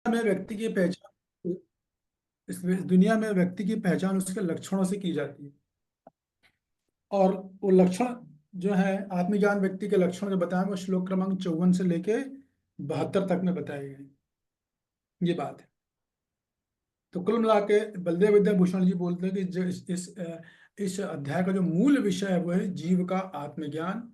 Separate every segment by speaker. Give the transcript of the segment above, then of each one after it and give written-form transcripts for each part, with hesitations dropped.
Speaker 1: में व्यक्ति की पहचान इस दुनिया में व्यक्ति की पहचान उसके लक्षणों से की जाती है। और वो लक्षण जो है, आत्मज्ञान व्यक्ति के लक्षण जो बताए वो श्लोक क्रमांक 54 से लेके 72 तक में बताए गए। ये बात है। तो कुल मिला के बलदेव विद्याभूषण जी बोलते हैं कि जो इस अध्याय का जो मूल विषय है वो है जीव का आत्मज्ञान,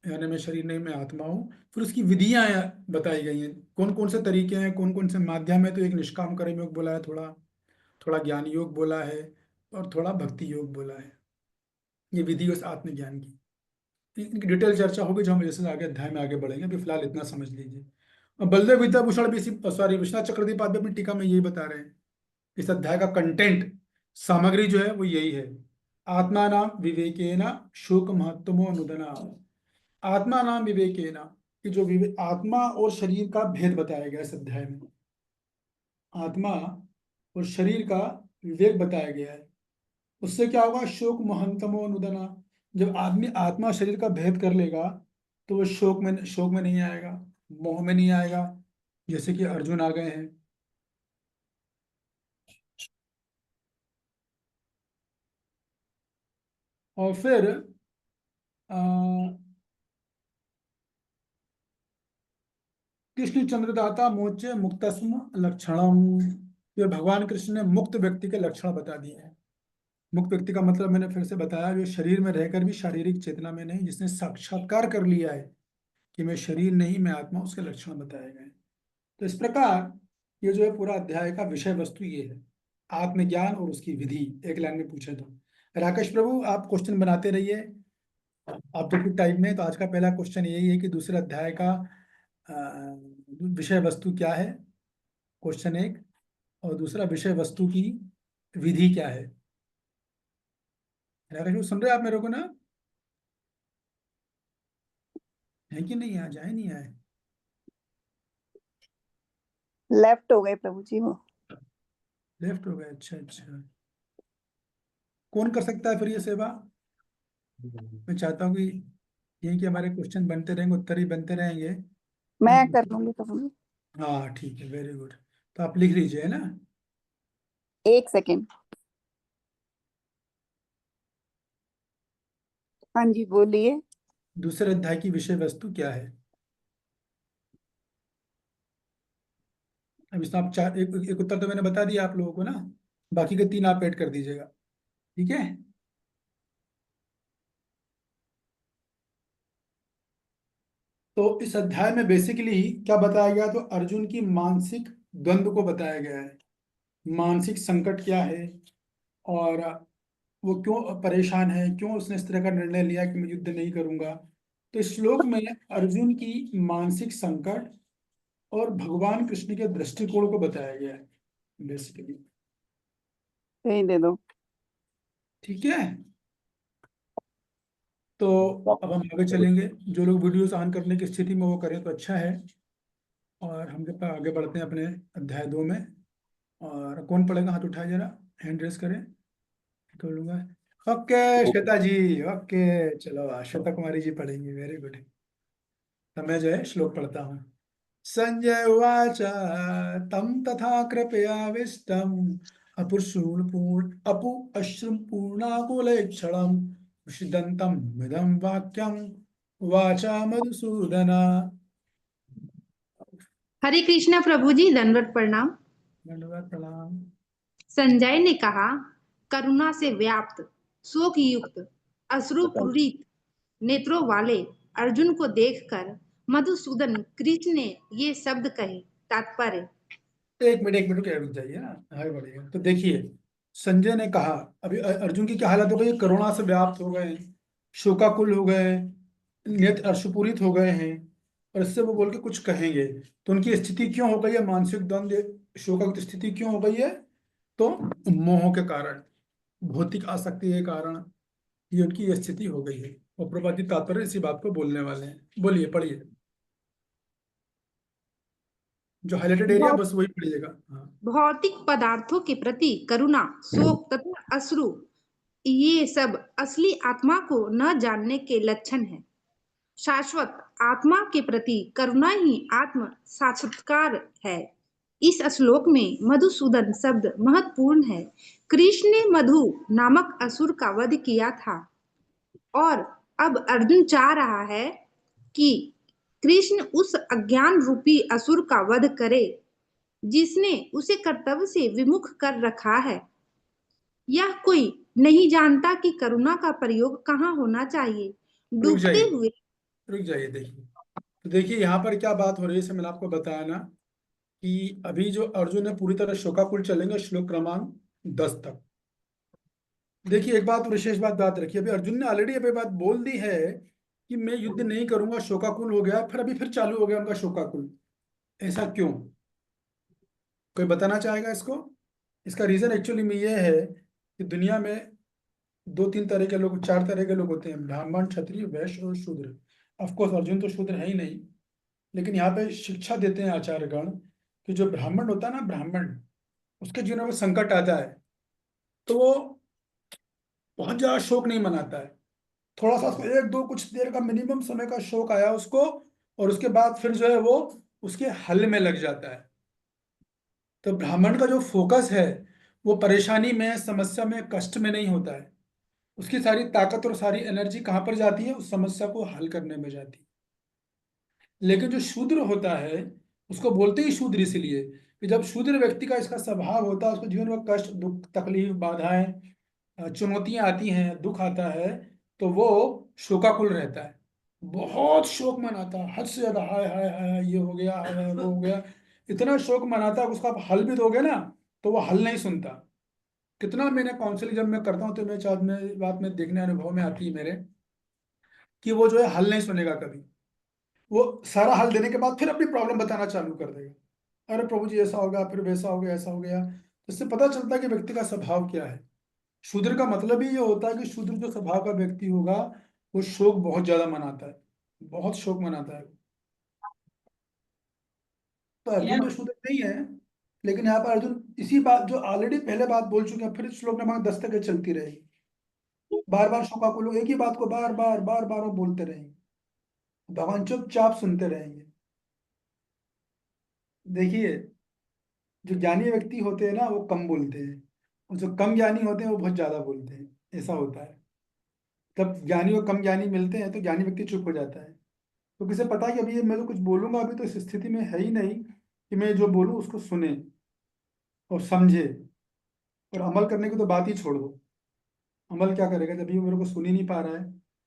Speaker 1: यानी मैं शरीर नहीं, मैं आत्मा हूँ। फिर उसकी विधियां बताई गई हैं, कौन कौन से तरीके हैं, कौन कौन से माध्यम है। तो एक निष्काम कर्म योग बोला है, थोड़ा थोड़ा ज्ञान योग बोला है, और थोड़ा भक्ति योग बोला है। ये विधि उस आत्मज्ञान की, इनकी डिटेल चर्चा होगी जो हम जैसे आगे अध्याय में आगे बढ़ेंगे। अभी फिलहाल इतना समझ लीजिए। और बलदेव विद्याभूषण भी इसी, सॉरी, विश्वनाथ चक्रवर्ती भी अपनी टीका में यही बता रहे हैं। इस अध्याय का कंटेंट, सामग्री जो है वो यही है। आत्मा नाम विवेकेन शोक महत्तमो अनुदना। आत्मा नाम विवेकेन, कि जो आत्मा और शरीर का भेद बताया गया है इस अध्याय में। आत्मा और शरीर का विवेक बताया गया है। उससे क्या होगा? शोक महंतमो अनुदना। जब आदमी आत्मा शरीर का भेद कर लेगा तो वो शोक में नहीं आएगा, मोह में नहीं आएगा, जैसे कि अर्जुन आ गए हैं। और फिर आ, कृष्ण चंद्रदाता मोचे मुक्तस्म लक्षणम। ये भगवान कृष्ण ने मुक्त व्यक्ति के लक्षण बता दिए हैं। मुक्त व्यक्ति का मतलब मैंने फिर से बताया, जो शरीर में रहकर भी शारीरिक चेतना में नहीं, जिसने साक्षात्कार कर लिया है कि मैं शरीर नहीं, मैं आत्मा, उसके लक्षण बताए गए हैं। तो इस प्रकार ये जो है पूरा अध्याय का विषय वस्तु ये है, आत्मज्ञान और उसकी विधि। एक लाइन में पूछे तो राकेश प्रभु आप क्वेश्चन बनाते रहिए ऑब्जेक्टिव टाइप में। तो आज का पहला क्वेश्चन यही है कि दूसरे अध्याय का अ, विषय वस्तु क्या है, क्वेश्चन एक। और दूसरा, विषय वस्तु की विधि क्या है। राकेश प्रभु सुन रहे हैं आप मेरे को ना? है कि नहीं? आ जाए, नहीं आए?
Speaker 2: लेफ्ट हो गए प्रभु जी वो।
Speaker 1: लेफ्ट हो गए? अच्छा अच्छा। कौन कर सकता है फिर ये सेवा? मैं चाहता हूँ कि यही कि हमारे क्वेश्चन बनते रहेंगे, उत्तर ही बनते रहेंगे।
Speaker 2: मैं कर लूंगी प्रभु जी।
Speaker 1: हाँ ठीक है, वेरी गुड। तो आप लिख लीजिए, है ना?
Speaker 2: एक सेकेंड। हाँ जी बोलिए।
Speaker 1: दूसरे अध्याय की विषय वस्तु क्या है? अब इसमें आप चार, एक उत्तर तो मैंने बता दिया आप लोगों को ना, बाकी के तीन आप ऐड कर दीजिएगा, ठीक है? तो इस अध्याय में बेसिकली क्या बताया गया? तो अर्जुन की मानसिक द्वंद्व को बताया गया है। मानसिक संकट क्या है, और वो क्यों परेशान है, क्यों उसने इस तरह का निर्णय लिया कि मैं युद्ध नहीं करूंगा। तो इस श्लोक में अर्जुन की मानसिक संकट और भगवान कृष्ण के दृष्टिकोण को बताया गया है बेसिकली।
Speaker 2: यही दे दो।
Speaker 1: ठीक है, तो अब हम आगे चलेंगे। जो लोग वीडियोस ऑन करने की स्थिति में वो करें तो अच्छा है। और हम जब आगे बढ़ते हैं अपने अध्याय 2 में। और कौन पढ़ेगा? हाथ उठाए जरा, हैंड रेस करें, कर लूंगा। ओके श्वेता जी, ओके। चलो श्वेता कुमारी जी पढ़ेंगे, वेरी गुड। तो मैं जो है श्लोक पढ़ता हूँ। संजय उवाच तं तथा कृपयाविष्टम् अपु अश्रुपूर्णाकुलेक्षणम् विषिदन्तं मिदं वाक्यम् वाचा मधुसूदन।
Speaker 3: हरे कृष्णा प्रभु जी, दंडवत प्रणाम।
Speaker 1: धन्यवाद, प्रणाम।
Speaker 3: संजय ने कहा, करुणा से व्याप्त, शोक युक्त, अश्रुपूरित नेत्रों वाले अर्जुन को देखकर मधुसूदन कृष्ण ने ये शब्द कहे। तात्पर्य।
Speaker 1: एक मिनट रुक जाइए ना, आगे बढ़िए। तो देखिए, संजय ने कहा, अभी अर्जुन की क्या हालत हो गई? करुणा से व्याप्त हो गए, शोकाकुल हो गए, नेत्र अश्रुपूरित हो गए हैं। और इससे वो बोल के कुछ कहेंगे तो उनकी स्थिति क्यों हो गई है? मानसिक द्वंद्व, शोकाकुल स्थिति क्यों हो गई है? तो मोह के कारण, भौतिक आसक्ति के कारण ये उनकी ये स्थिति हो गई है। और प्रभाती तात्पर्य इसी बात को बोलने वाले हैं। बोलिए, पढ़िए, जो हाईलाइटेड एरिया बस वही पढ़िएगा। हाँ।
Speaker 3: भौतिक पदार्थों के प्रति करुणा, शोक तथा अश्रु, ये सब असली आत्मा को न जानने के लक्षण हैं। शाश्वत आत्मा के प्रति करुणा ही आत्म साक्षात्कार है। इस श्लोक में मधुसूदन शब्द महत्वपूर्ण है। कृष्ण ने मधु नामक असुर का वध किया था और अब अर्जुन चाह रहा है कि कृष्ण उस अज्ञान रूपी असुर का वध करे जिसने उसे कर्तव्य से विमुख कर रखा है। यह कोई नहीं जानता कि करुणा का प्रयोग कहाँ होना चाहिए।
Speaker 1: रुक
Speaker 3: डूबते
Speaker 1: जाइए,
Speaker 3: हुए
Speaker 1: रुक जाइए, देखिए। तो देखिए यहाँ पर क्या बात हो रही है, इसे मैंने आपको बताया ना कि अभी जो अर्जुन है पूरी तरह शोकाकुल चलेंगे श्लोक क्रमांक 10 तक। देखिए एक बात विशेष बात रखिए, अभी अर्जुन ने ऑलरेडी अभी बात बोल दी है कि मैं युद्ध नहीं करूंगा, शोकाकुल हो गया, फिर चालू हो गया उनका शोकाकुल। ऐसा क्यों? कोई बताना चाहेगा इसको? इसका रीजन एक्चुअली में ये है कि दुनिया में दो तीन तरह के लोग, चार तरह के लोग होते हैं, ब्राह्मण, क्षत्रिय, वैश्य और शूद्र। ऑफकोर्स अर्जुन तो शूद्र है ही नहीं, लेकिन यहाँ पे शिक्षा देते हैं आचार्यगण कि जो ब्राह्मण होता है ना, ब्राह्मण, उसके जीवन में संकट आता है तो वो बहुत ज्यादा शोक नहीं मनाता है। थोड़ा सा उसको एक दो कुछ देर का मिनिमम समय का शोक आया उसको, और उसके बाद फिर जो है वो उसके हल में लग जाता है। तो ब्राह्मण का जो फोकस है वो परेशानी में, समस्या में, कष्ट में नहीं होता है। उसकी सारी ताकत और सारी एनर्जी कहाँ पर जाती है? उस समस्या को हल करने में जाती है। लेकिन जो शूद्र होता है, उसको बोलते ही शूद्र इसलिए कि जब शूद्र व्यक्ति का इसका स्वभाव होता है, उसको जीवन में कष्ट, दुख, तकलीफ, बाधाएं, चुनौतियां आती हैं, दुख आता है, तो वो शोकाकुल रहता है, बहुत शोक मनाता है, हद से ज्यादा, हाय हाय हाय हाय, ये हो गया, हाय हाय वो हो गया। इतना शोक मनाता है, उसका आप हल भी दोगे ना तो वो हल नहीं सुनता। कितना मैंने काउंसलिंग जब मैं करता हूँ तो मैं चाहता, में बात में देखने, अनुभव में आती है मेरे, कि वो जो है हल नहीं सुनेगा कभी। वो सारा हल देने के बाद फिर अपनी प्रॉब्लम बताना चालू कर देगा, अरे प्रभु जी ऐसा हो गया, फिर वैसा हो गया, ऐसा हो गया। तो इससे पता चलता है कि व्यक्ति का स्वभाव क्या है। शूद्र का मतलब ही ये होता है कि शूद्र जो स्वभाव का व्यक्ति होगा वो शोक बहुत ज्यादा मनाता है, बहुत शोक मनाता है। तो अर्जुन तो शूद्र नहीं है, लेकिन यहाँ पर अर्जुन इसी बात जो ऑलरेडी पहले बात बोल चुके हैं, फिर श्लोक नंबर 10 तक ये चलती रहेगी। बार बार शोकाकुल एक ही बात को बार बार बार बार वो बोलते रहेंगे, भगवान चुपचाप सुनते रहेंगे। देखिए, जो ज्ञानी व्यक्ति होते हैं ना वो कम बोलते हैं, और जो कम ज्ञानी होते हैं वो बहुत ज्यादा बोलते हैं। ऐसा होता है। जब ज्ञानी और कम ज्ञानी मिलते हैं तो ज्ञानी व्यक्ति चुप हो जाता है, तो किसे पता है कि अभी ये मैं तो कुछ बोलूंगा, अभी तो इस स्थिति में है ही नहीं कि मैं जो बोलूं उसको सुने और समझे, और अमल करने की तो बात ही छोड़ दो। अमल क्या करेगा जब ये मेरे को सुन ही नहीं पा रहा है?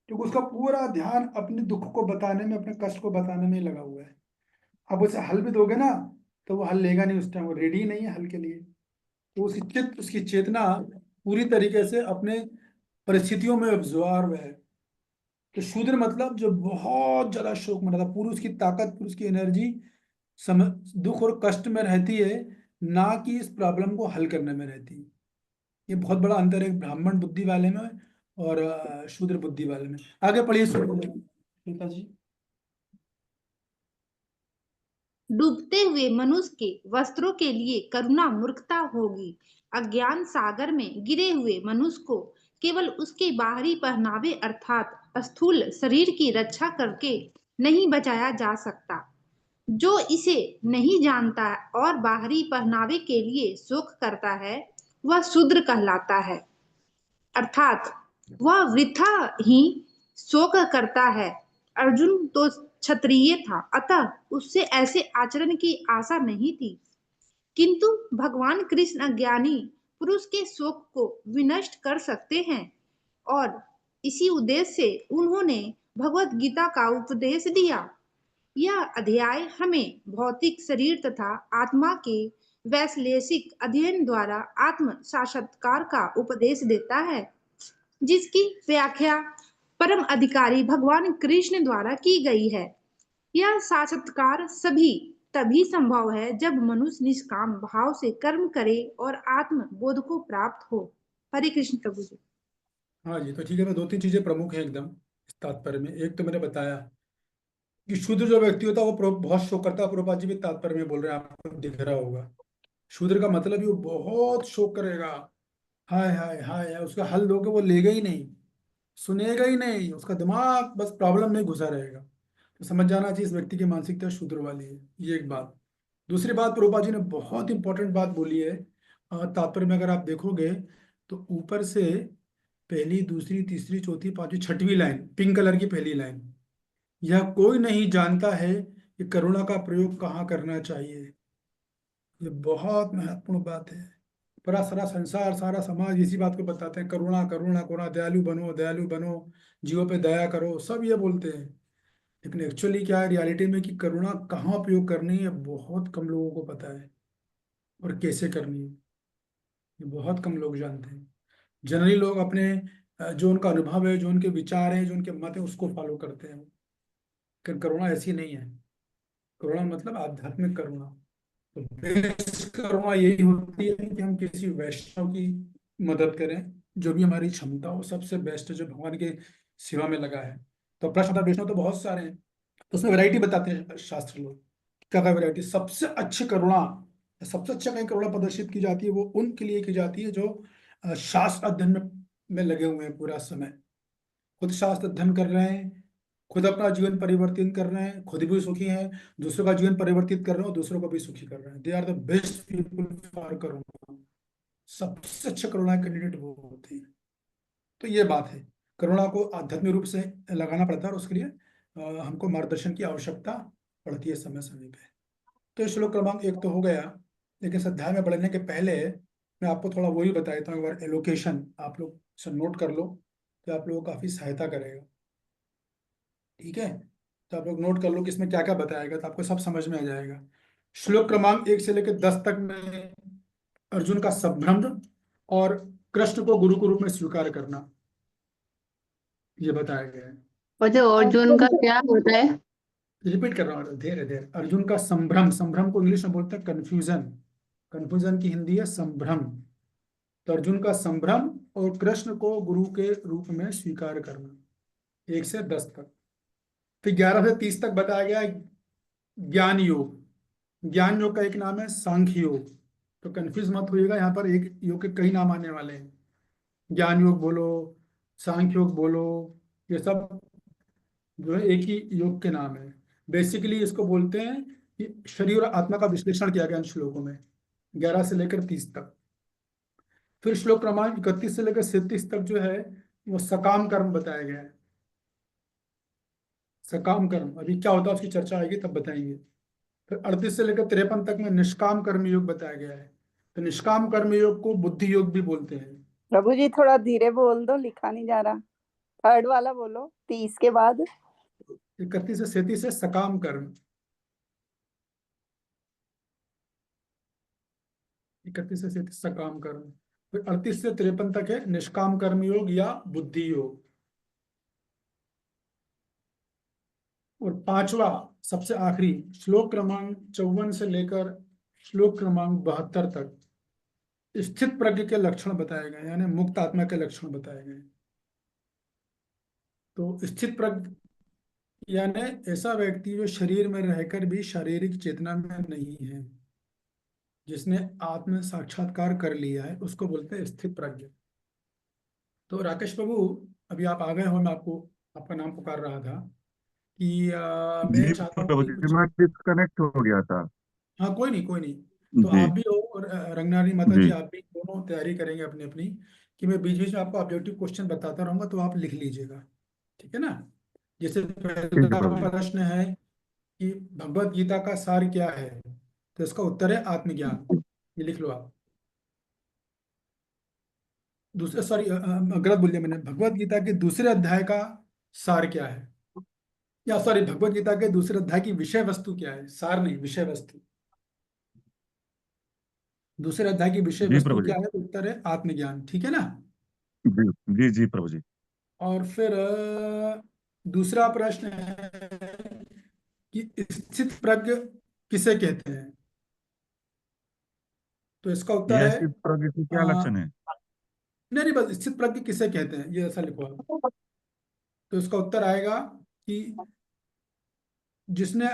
Speaker 1: क्योंकि उसका पूरा ध्यान अपने दुख को बताने में, अपने कष्ट को बताने में ही लगा हुआ है। अब उसे हल भी दोगे ना तो वो हल लेगा नहीं, उस टाइम वो रेडी ही नहीं है हल के लिए। तो उसकी चेतना पूरी तरीके से अपने परिस्थितियों में अब्जॉर्व है। तो शूद्र मतलब जो बहुत ज्यादा शोक मनाता, पूरी उसकी ताकत, पूरी उसकी एनर्जी सम दुख और कष्ट में रहती है, ना कि इस प्रॉब्लम को हल करने में रहती है। ये बहुत बड़ा अंतर है ब्राह्मण बुद्धि वाले में और शूद्र बुद्धि वाले में। आगे पढ़िए सीता जी।
Speaker 3: डूबते हुए मनुष्य के वस्त्रों के लिए करुणा मूर्खता होगी। अज्ञान सागर में गिरे हुए मनुष्य को केवल उसके बाहरी पहनावे अर्थात स्थूल शरीर की रक्षा करके नहीं बचाया जा सकता। जो इसे नहीं जानता और बाहरी पहनावे के लिए शोक करता है वह शूद्र कहलाता है, अर्थात वह वृथा ही शोक करता है। अर्जुन तो क्षत्रिय था, अतः उससे ऐसे आचरण की आशा नहीं थी, किंतु भगवान कृष्ण अज्ञानी पुरुष के शोक को विनष्ट कर सकते हैं और इसी उद्देश्य से उन्होंने भगवत गीता का उपदेश दिया। यह अध्याय हमें भौतिक शरीर तथा आत्मा के वैश्लेषिक अध्ययन द्वारा आत्म साक्षात्कार का उपदेश देता है, जिसकी व्याख्या परम अधिकारी भगवान कृष्ण द्वारा की गई है। यह साक्षात्कार सभी तभी संभव है जब मनुष्य निष्काम भाव से कर्म करे और आत्म बोध को प्राप्त हो। हरे कृष्ण प्रभु जी।
Speaker 1: हाँ जी, तो ठीक है, मैं दो तीन चीजें प्रमुख हैं एकदम इस तात्पर्य में। एक तो मैंने बताया कि शूद्र जो व्यक्ति होता है वो बहुत शोक करता है। प्रभुपाद जी भी तात्पर्य में बोल रहे हैं, आपको दिख रहा होगा। शूद्र का मतलब ही वो बहुत शोक करेगा, हाय हाय हाय हाय, उसका हल दोगे वो लेगा ही नहीं, सुनेगा ही नहीं, उसका दिमाग बस प्रॉब्लम में घुसा रहेगा। तो समझ जाना चाहिए इस व्यक्ति की मानसिकता शूद्र वाली है। ये एक बात। दूसरी बात, प्रभुपाद जी ने बहुत इंपॉर्टेंट बात बोली है। तात्पर्य में अगर आप देखोगे तो ऊपर से पहली, दूसरी, तीसरी, चौथी, पांचवी, छठवीं लाइन, पिंक कलर की पहली लाइन, यह कोई नहीं जानता है कि करुणा का प्रयोग कहाँ करना चाहिए। ये बहुत महत्वपूर्ण बात है। पूरा सारा संसार, सारा समाज इसी बात को बताते हैं, करुणा करुणा करुणा, दयालु बनो दयालु बनो, जीवों पे दया करो, सब ये बोलते हैं। लेकिन एक्चुअली क्या है रियलिटी में कि करुणा कहाँ उपयोग करनी है बहुत कम लोगों को पता है, और कैसे करनी है ये बहुत कम लोग जानते हैं। जनरली लोग अपने जो उनका अनुभव है, जो उनके विचार है, जो उनके मत है, उसको फॉलो करते हैं। लेकिन करुणा ऐसी नहीं है। करुणा मतलब आध्यात्मिक करुणा। तो बेस्ट करुणा यही होती है कि हम किसी वैष्णव की मदद करें, जो भी हमारी क्षमता हो, सबसे बेस्ट जो भगवान के सेवा में लगा है। तो अपना श्रद्धा वैष्णव तो बहुत सारे हैं, तो उसमें वैरायटी बताते हैं शास्त्र लोग। क्या क्या वैरायटी, सबसे अच्छी करुणा, सबसे अच्छा कहीं करुणा प्रदर्शित की जाती है वो उनके लिए की जाती है जो शास्त्र अध्ययन में लगे हुए हैं पूरा समय, खुद शास्त्र अध्ययन कर रहे हैं, खुद अपना जीवन परिवर्तित कर रहे हैं, खुद भी सुखी हैं, दूसरों का जीवन परिवर्तित कर रहे हैं और दूसरों को भी सुखी कर रहे हैं। They are the best people for karuna. सबसे अच्छा करुणा कैंडिडेट वो होते हैं। तो ये बात है, करुणा को आध्यात्मिक रूप से लगाना पड़ता है, और उसके लिए हमको मार्गदर्शन की आवश्यकता पड़ती है समय समय पे। तो ये श्लोक क्रमांक 1 तो हो गया। लेकिन इस अध्याय में बढ़ने के पहले मैं आपको थोड़ा वही बता देता हूँ, एक बार एलोकेशन आप लोग से नोट कर लो, तो आप लोगों को काफी सहायता करेगा। ठीक है, तो आप लोग नोट कर लो कि इसमें क्या क्या बताएगा, तो आपको सब समझ में आ जाएगा। श्लोक क्रमांक 1 से लेकर 10 तक में अर्जुन का संभ्रम और कृष्ण को गुरु के रूप में स्वीकार करना ये बताया गया है।
Speaker 4: और जो अर्जुन का क्या होता है?
Speaker 1: रिपीट कर रहा हूँ, धीरे धीरे। अर्जुन का संभ्रम, संभ्रम को इंग्लिश में बोलते हैं कंफ्यूजन, कंफ्यूजन की हिंदी है संभ्रम। तो अर्जुन का संभ्रम और कृष्ण को गुरु के रूप में स्वीकार करना, 1 से 10 तक। फिर 11 से 30 तक बताया गया है ज्ञान योग। ज्ञान योग का एक नाम है सांख्य योग। तो कंफ्यूज मत होइएगा, यहाँ पर एक योग के कई नाम आने वाले हैं। ज्ञान योग बोलो, सांख्य योग बोलो, ये सब जो है एक ही योग के नाम है। बेसिकली इसको बोलते हैं कि शरीर और आत्मा का विश्लेषण किया गया इन श्लोकों में, 11 से लेकर 30 तक। फिर श्लोक क्रमांक 31 से लेकर 37 तक जो है वो सकाम कर्म बताया गया है। सकाम कर्म अभी क्या होता है उसकी चर्चा आएगी तब बताएंगे। फिर 38 से लेकर 53 तक में निष्काम कर्म योग बताया गया है। तो निष्काम कर्म योग को बुद्धि योग भी बोलते हैं।
Speaker 2: प्रभु जी थोड़ा धीरे बोल दो, लिखा नहीं जा रहा। थर्ड वाला बोलो, 30 के बाद।
Speaker 1: 31 से 37 है सकाम कर्म, 31 से 37 सकाम कर्म। फिर 38 से 53 तक है निष्काम कर्म योग या बुद्धि योग। और पांचवा सबसे आखिरी श्लोक क्रमांक 54 से लेकर श्लोक क्रमांक 72 तक स्थित प्रज्ञ के लक्षण बताए गए, यानी मुक्त आत्मा के लक्षण बताए गए। तो स्थित प्रज्ञ यानी ऐसा व्यक्ति जो शरीर में रहकर भी शारीरिक चेतना में नहीं है, जिसने आत्म साक्षात्कार कर लिया है, उसको बोलते हैं स्थित प्रज्ञ। तो राकेश प्रभु, अभी आप आ गए हो, मैं आपको आपका नाम पुकार रहा था कि मैं
Speaker 5: जी
Speaker 1: चाहता हूँ
Speaker 5: प्रभु
Speaker 1: कि
Speaker 5: जी,
Speaker 1: कुछ।
Speaker 5: मैं डिस्कनेक्ट हो गया था।
Speaker 1: हाँ कोई नहीं कोई नहीं। तो
Speaker 5: जी
Speaker 1: आप भी हो और रंगनारी माता जी
Speaker 5: जी।
Speaker 1: आप भी, दोनों तैयारी करेंगे अपनी अपनी, कि मैं बीच बीच में आपको ऑब्जेक्टिव क्वेश्चन बताता रहूंगा, तो आप लिख लीजिएगा। ठीक है ना। जैसे
Speaker 5: ठीक है
Speaker 1: पहला
Speaker 5: प्रभु जी।
Speaker 1: प्रश्न है कि भगवत गीता का सार क्या है, तो इसका उत्तर है आत्मज्ञान। ये लिख लो आप। दूसरे, सॉरी गलत बोल दिया मैंने, भगवत गीता के दूसरे अध्याय का सार क्या है, या सॉरी भगवत गीता के दूसरे अध्याय की विषय वस्तु क्या है, सार नहीं विषय वस्तु। दूसरे अध्याय की विषय
Speaker 5: जी
Speaker 1: वस्तु
Speaker 5: प्रभु जी।
Speaker 1: क्या है, उत्तर है आत्मज्ञान। ठीक है ना।
Speaker 5: जी जी जी प्रभु जी।
Speaker 1: और फिर दूसरा प्रश्न है कि स्थित प्रज्ञ किसे कहते हैं, तो इसका उत्तर
Speaker 5: यह
Speaker 1: है
Speaker 5: स्थित प्रज्ञ के क्या
Speaker 1: अ,
Speaker 5: लक्षण है?
Speaker 1: नहीं नहीं, बस स्थित प्रज्ञ किसे कहते हैं ये ऐसा लिखो आप। तो इसका उत्तर आएगा कि जिसने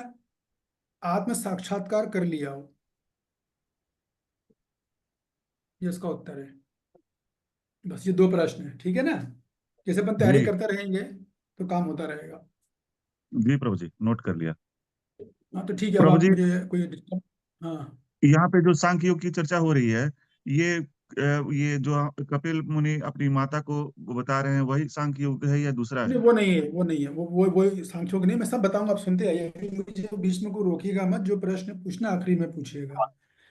Speaker 1: आत्म साक्षात्कार कर लिया हो, ये इसका उत्तर है। बस ये दो प्रश्न है, ठीक है ना। जैसे अपन तैयारी
Speaker 5: जी
Speaker 1: करते रहेंगे तो काम होता रहेगा।
Speaker 5: जी प्रभु जी, नोट कर लिया।
Speaker 1: हाँ तो ठीक है, अब
Speaker 5: प्रभु
Speaker 1: आप
Speaker 5: जी,
Speaker 1: मुझे कोई डिस्टर्ब। हाँ
Speaker 5: यहाँ पे जो सांख्य योग की चर्चा हो रही है, ये ये जो कपिल मुनि अपनी माता को बता रहे हैं, वही सांख्य योग है या दूसरा
Speaker 1: नहीं,
Speaker 5: है?
Speaker 1: वो नहीं है, वो नहीं है, वो सांख्यों की नहीं, मैं सब बताऊंगा, आप सुनते आइए, फिर मुझे बीच में को रोकिएगा मत, जो प्रश्न पूछना आखिरी में पूछिएगा।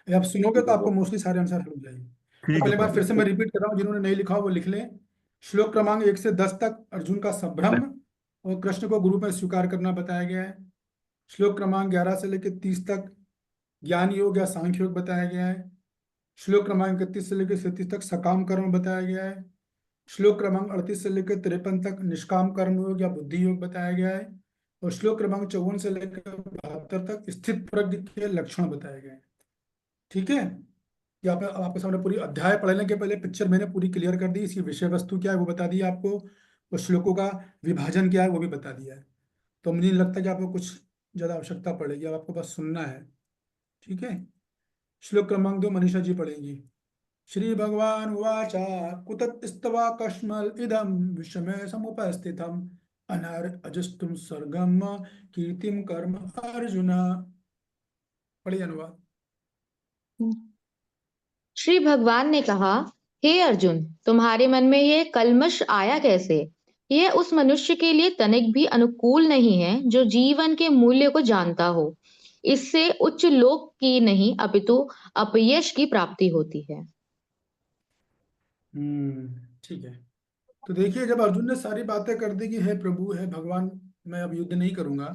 Speaker 1: अगर आप सुनोगे तो आपको मोस्टली सारे आंसर हल हो जाएंगे। तो
Speaker 5: ठीक है
Speaker 1: पहले बार
Speaker 5: प्रभु।
Speaker 1: फिर से मैं रिपीट कर रहा हूँ, जिन्होंने नहीं लिखा हो वो लिख लें। श्लोक क्रमांक 1 से 10 तक अर्जुन का संभ्रम और कृष्ण को गुरु में स्वीकार करना बताया गया है। श्लोक क्रमांक 11 से लेकर 30 तक ज्ञान योग या सांख्य योग बताया गया है। श्लोक क्रमांक 31 से लेकर 37 तक सकाम कर्म बताया गया है। श्लोक क्रमांक 38 से लेकर 53 तक निष्काम कर्म योग या बुद्धि योग बताया गया है। और श्लोक क्रमांक 54 से लेकर 72 तक स्थित प्रज्ञ के लक्षण बताए गए हैं। ठीक है, ये आपके सामने पूरी अध्याय पढ़ने के पहले पिक्चर मैंने पूरी क्लियर कर दी, इसकी विषय वस्तु क्या है वो बता दी आपको, और श्लोकों का विभाजन क्या है वो भी बता दिया है। तो मुझे नहीं लगता कि आपको कुछ ज्यादा आवश्यकता पड़ेगी, अब आपको बस सुनना है। ठीक है, श्लोक क्रमांक 2 मनीषा जी पढ़ेंगी। श्री भगवान उवाच कुतस्तवा कश्मल इदम विषमे समुपस्थितम अनार अजस्तुम स्वर्गम कीर्तिम कर्म अर्जुन। पढ़िए अनुवाद।
Speaker 6: श्री भगवान ने कहा, हे अर्जुन, तुम्हारे मन में यह कल्मश आया कैसे? यह उस मनुष्य के लिए तनिक भी अनुकूल नहीं है जो जीवन के मूल्य को जानता हो। इससे उच्च लोक की नहीं अपितु अपयश की प्राप्ति होती है।
Speaker 1: ठीक है, तो देखिए जब अर्जुन ने सारी बातें कर दी कि हे प्रभु, हे भगवान, मैं अब युद्ध नहीं करूंगा,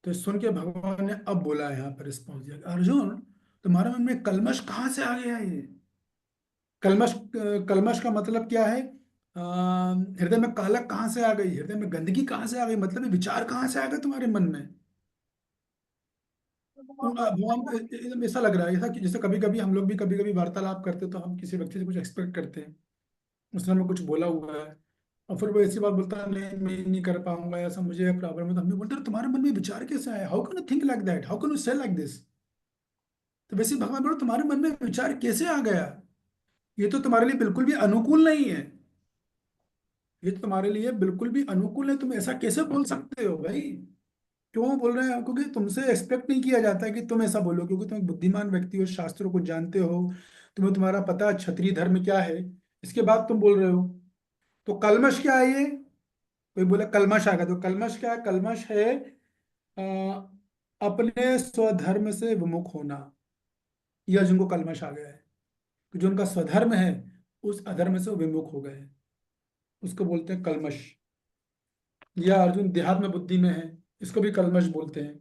Speaker 1: तो सुन के भगवान ने अब बोला है, यहाँ पर रिस्पॉन्स दिया, अर्जुन तुम्हारे मन में कल्मश कहाँ से आ गया ये? कल्मश, कल्मश का मतलब क्या है? हृदय में कालक कहाँ से आ गई, हृदय में गंदगी कहाँ से आ गई, मतलब ये विचार कहाँ से आ गए तुम्हारे मन में? तो भगवान एकदम ऐसा लग रहा है, ऐसा कि जैसे कभी कभी हम लोग भी कभी कभी वार्तालाप करते तो हम किसी व्यक्ति से कुछ एक्सपेक्ट करते हैं, उसने हमें कुछ बोला हुआ है, और फिर वो ऐसी बात बोलता है, नहीं मैं नहीं कर पाऊंगा, ऐसा मुझे प्रॉब्लम है, तो हम भी बोलते हैं तुम्हारे मन में विचार कैसे आया, how can you think like that, how can you से लाइक दिस? तो वैसे ही भगवान बोलो तुम्हारे मन में विचार कैसे आ गया, ये तो तुम्हारे लिए बिल्कुल भी अनुकूल नहीं है, ये तो तुम्हारे लिए बिल्कुल भी अनुकूल है, तुम ऐसा कैसे बोल सकते हो भाई? क्यों बोल रहे हैं? क्योंकि तुमसे एक्सपेक्ट नहीं किया जाता है कि तुम ऐसा बोलो, क्योंकि तुम एक बुद्धिमान व्यक्ति हो, शास्त्रों को जानते हो, तुम्हें तुम्हारा पता है क्षत्रिय धर्म क्या है, इसके बाद तुम बोल रहे हो। तो कलमश क्या है ये? कोई बोला कलमश आ गया, तो कलमश क्या है? कलमश है अ, अपने स्वधर्म से विमुख होना, यह अर्जुन को कलमश आ गया है, कि जो उनका स्वधर्म है उस अधर्म से वो विमुख हो गए हैं, उसको बोलते हैं कलमश। या अर्जुन देहात्म बुद्धि में है, इसको भी कलमश बोलते हैं,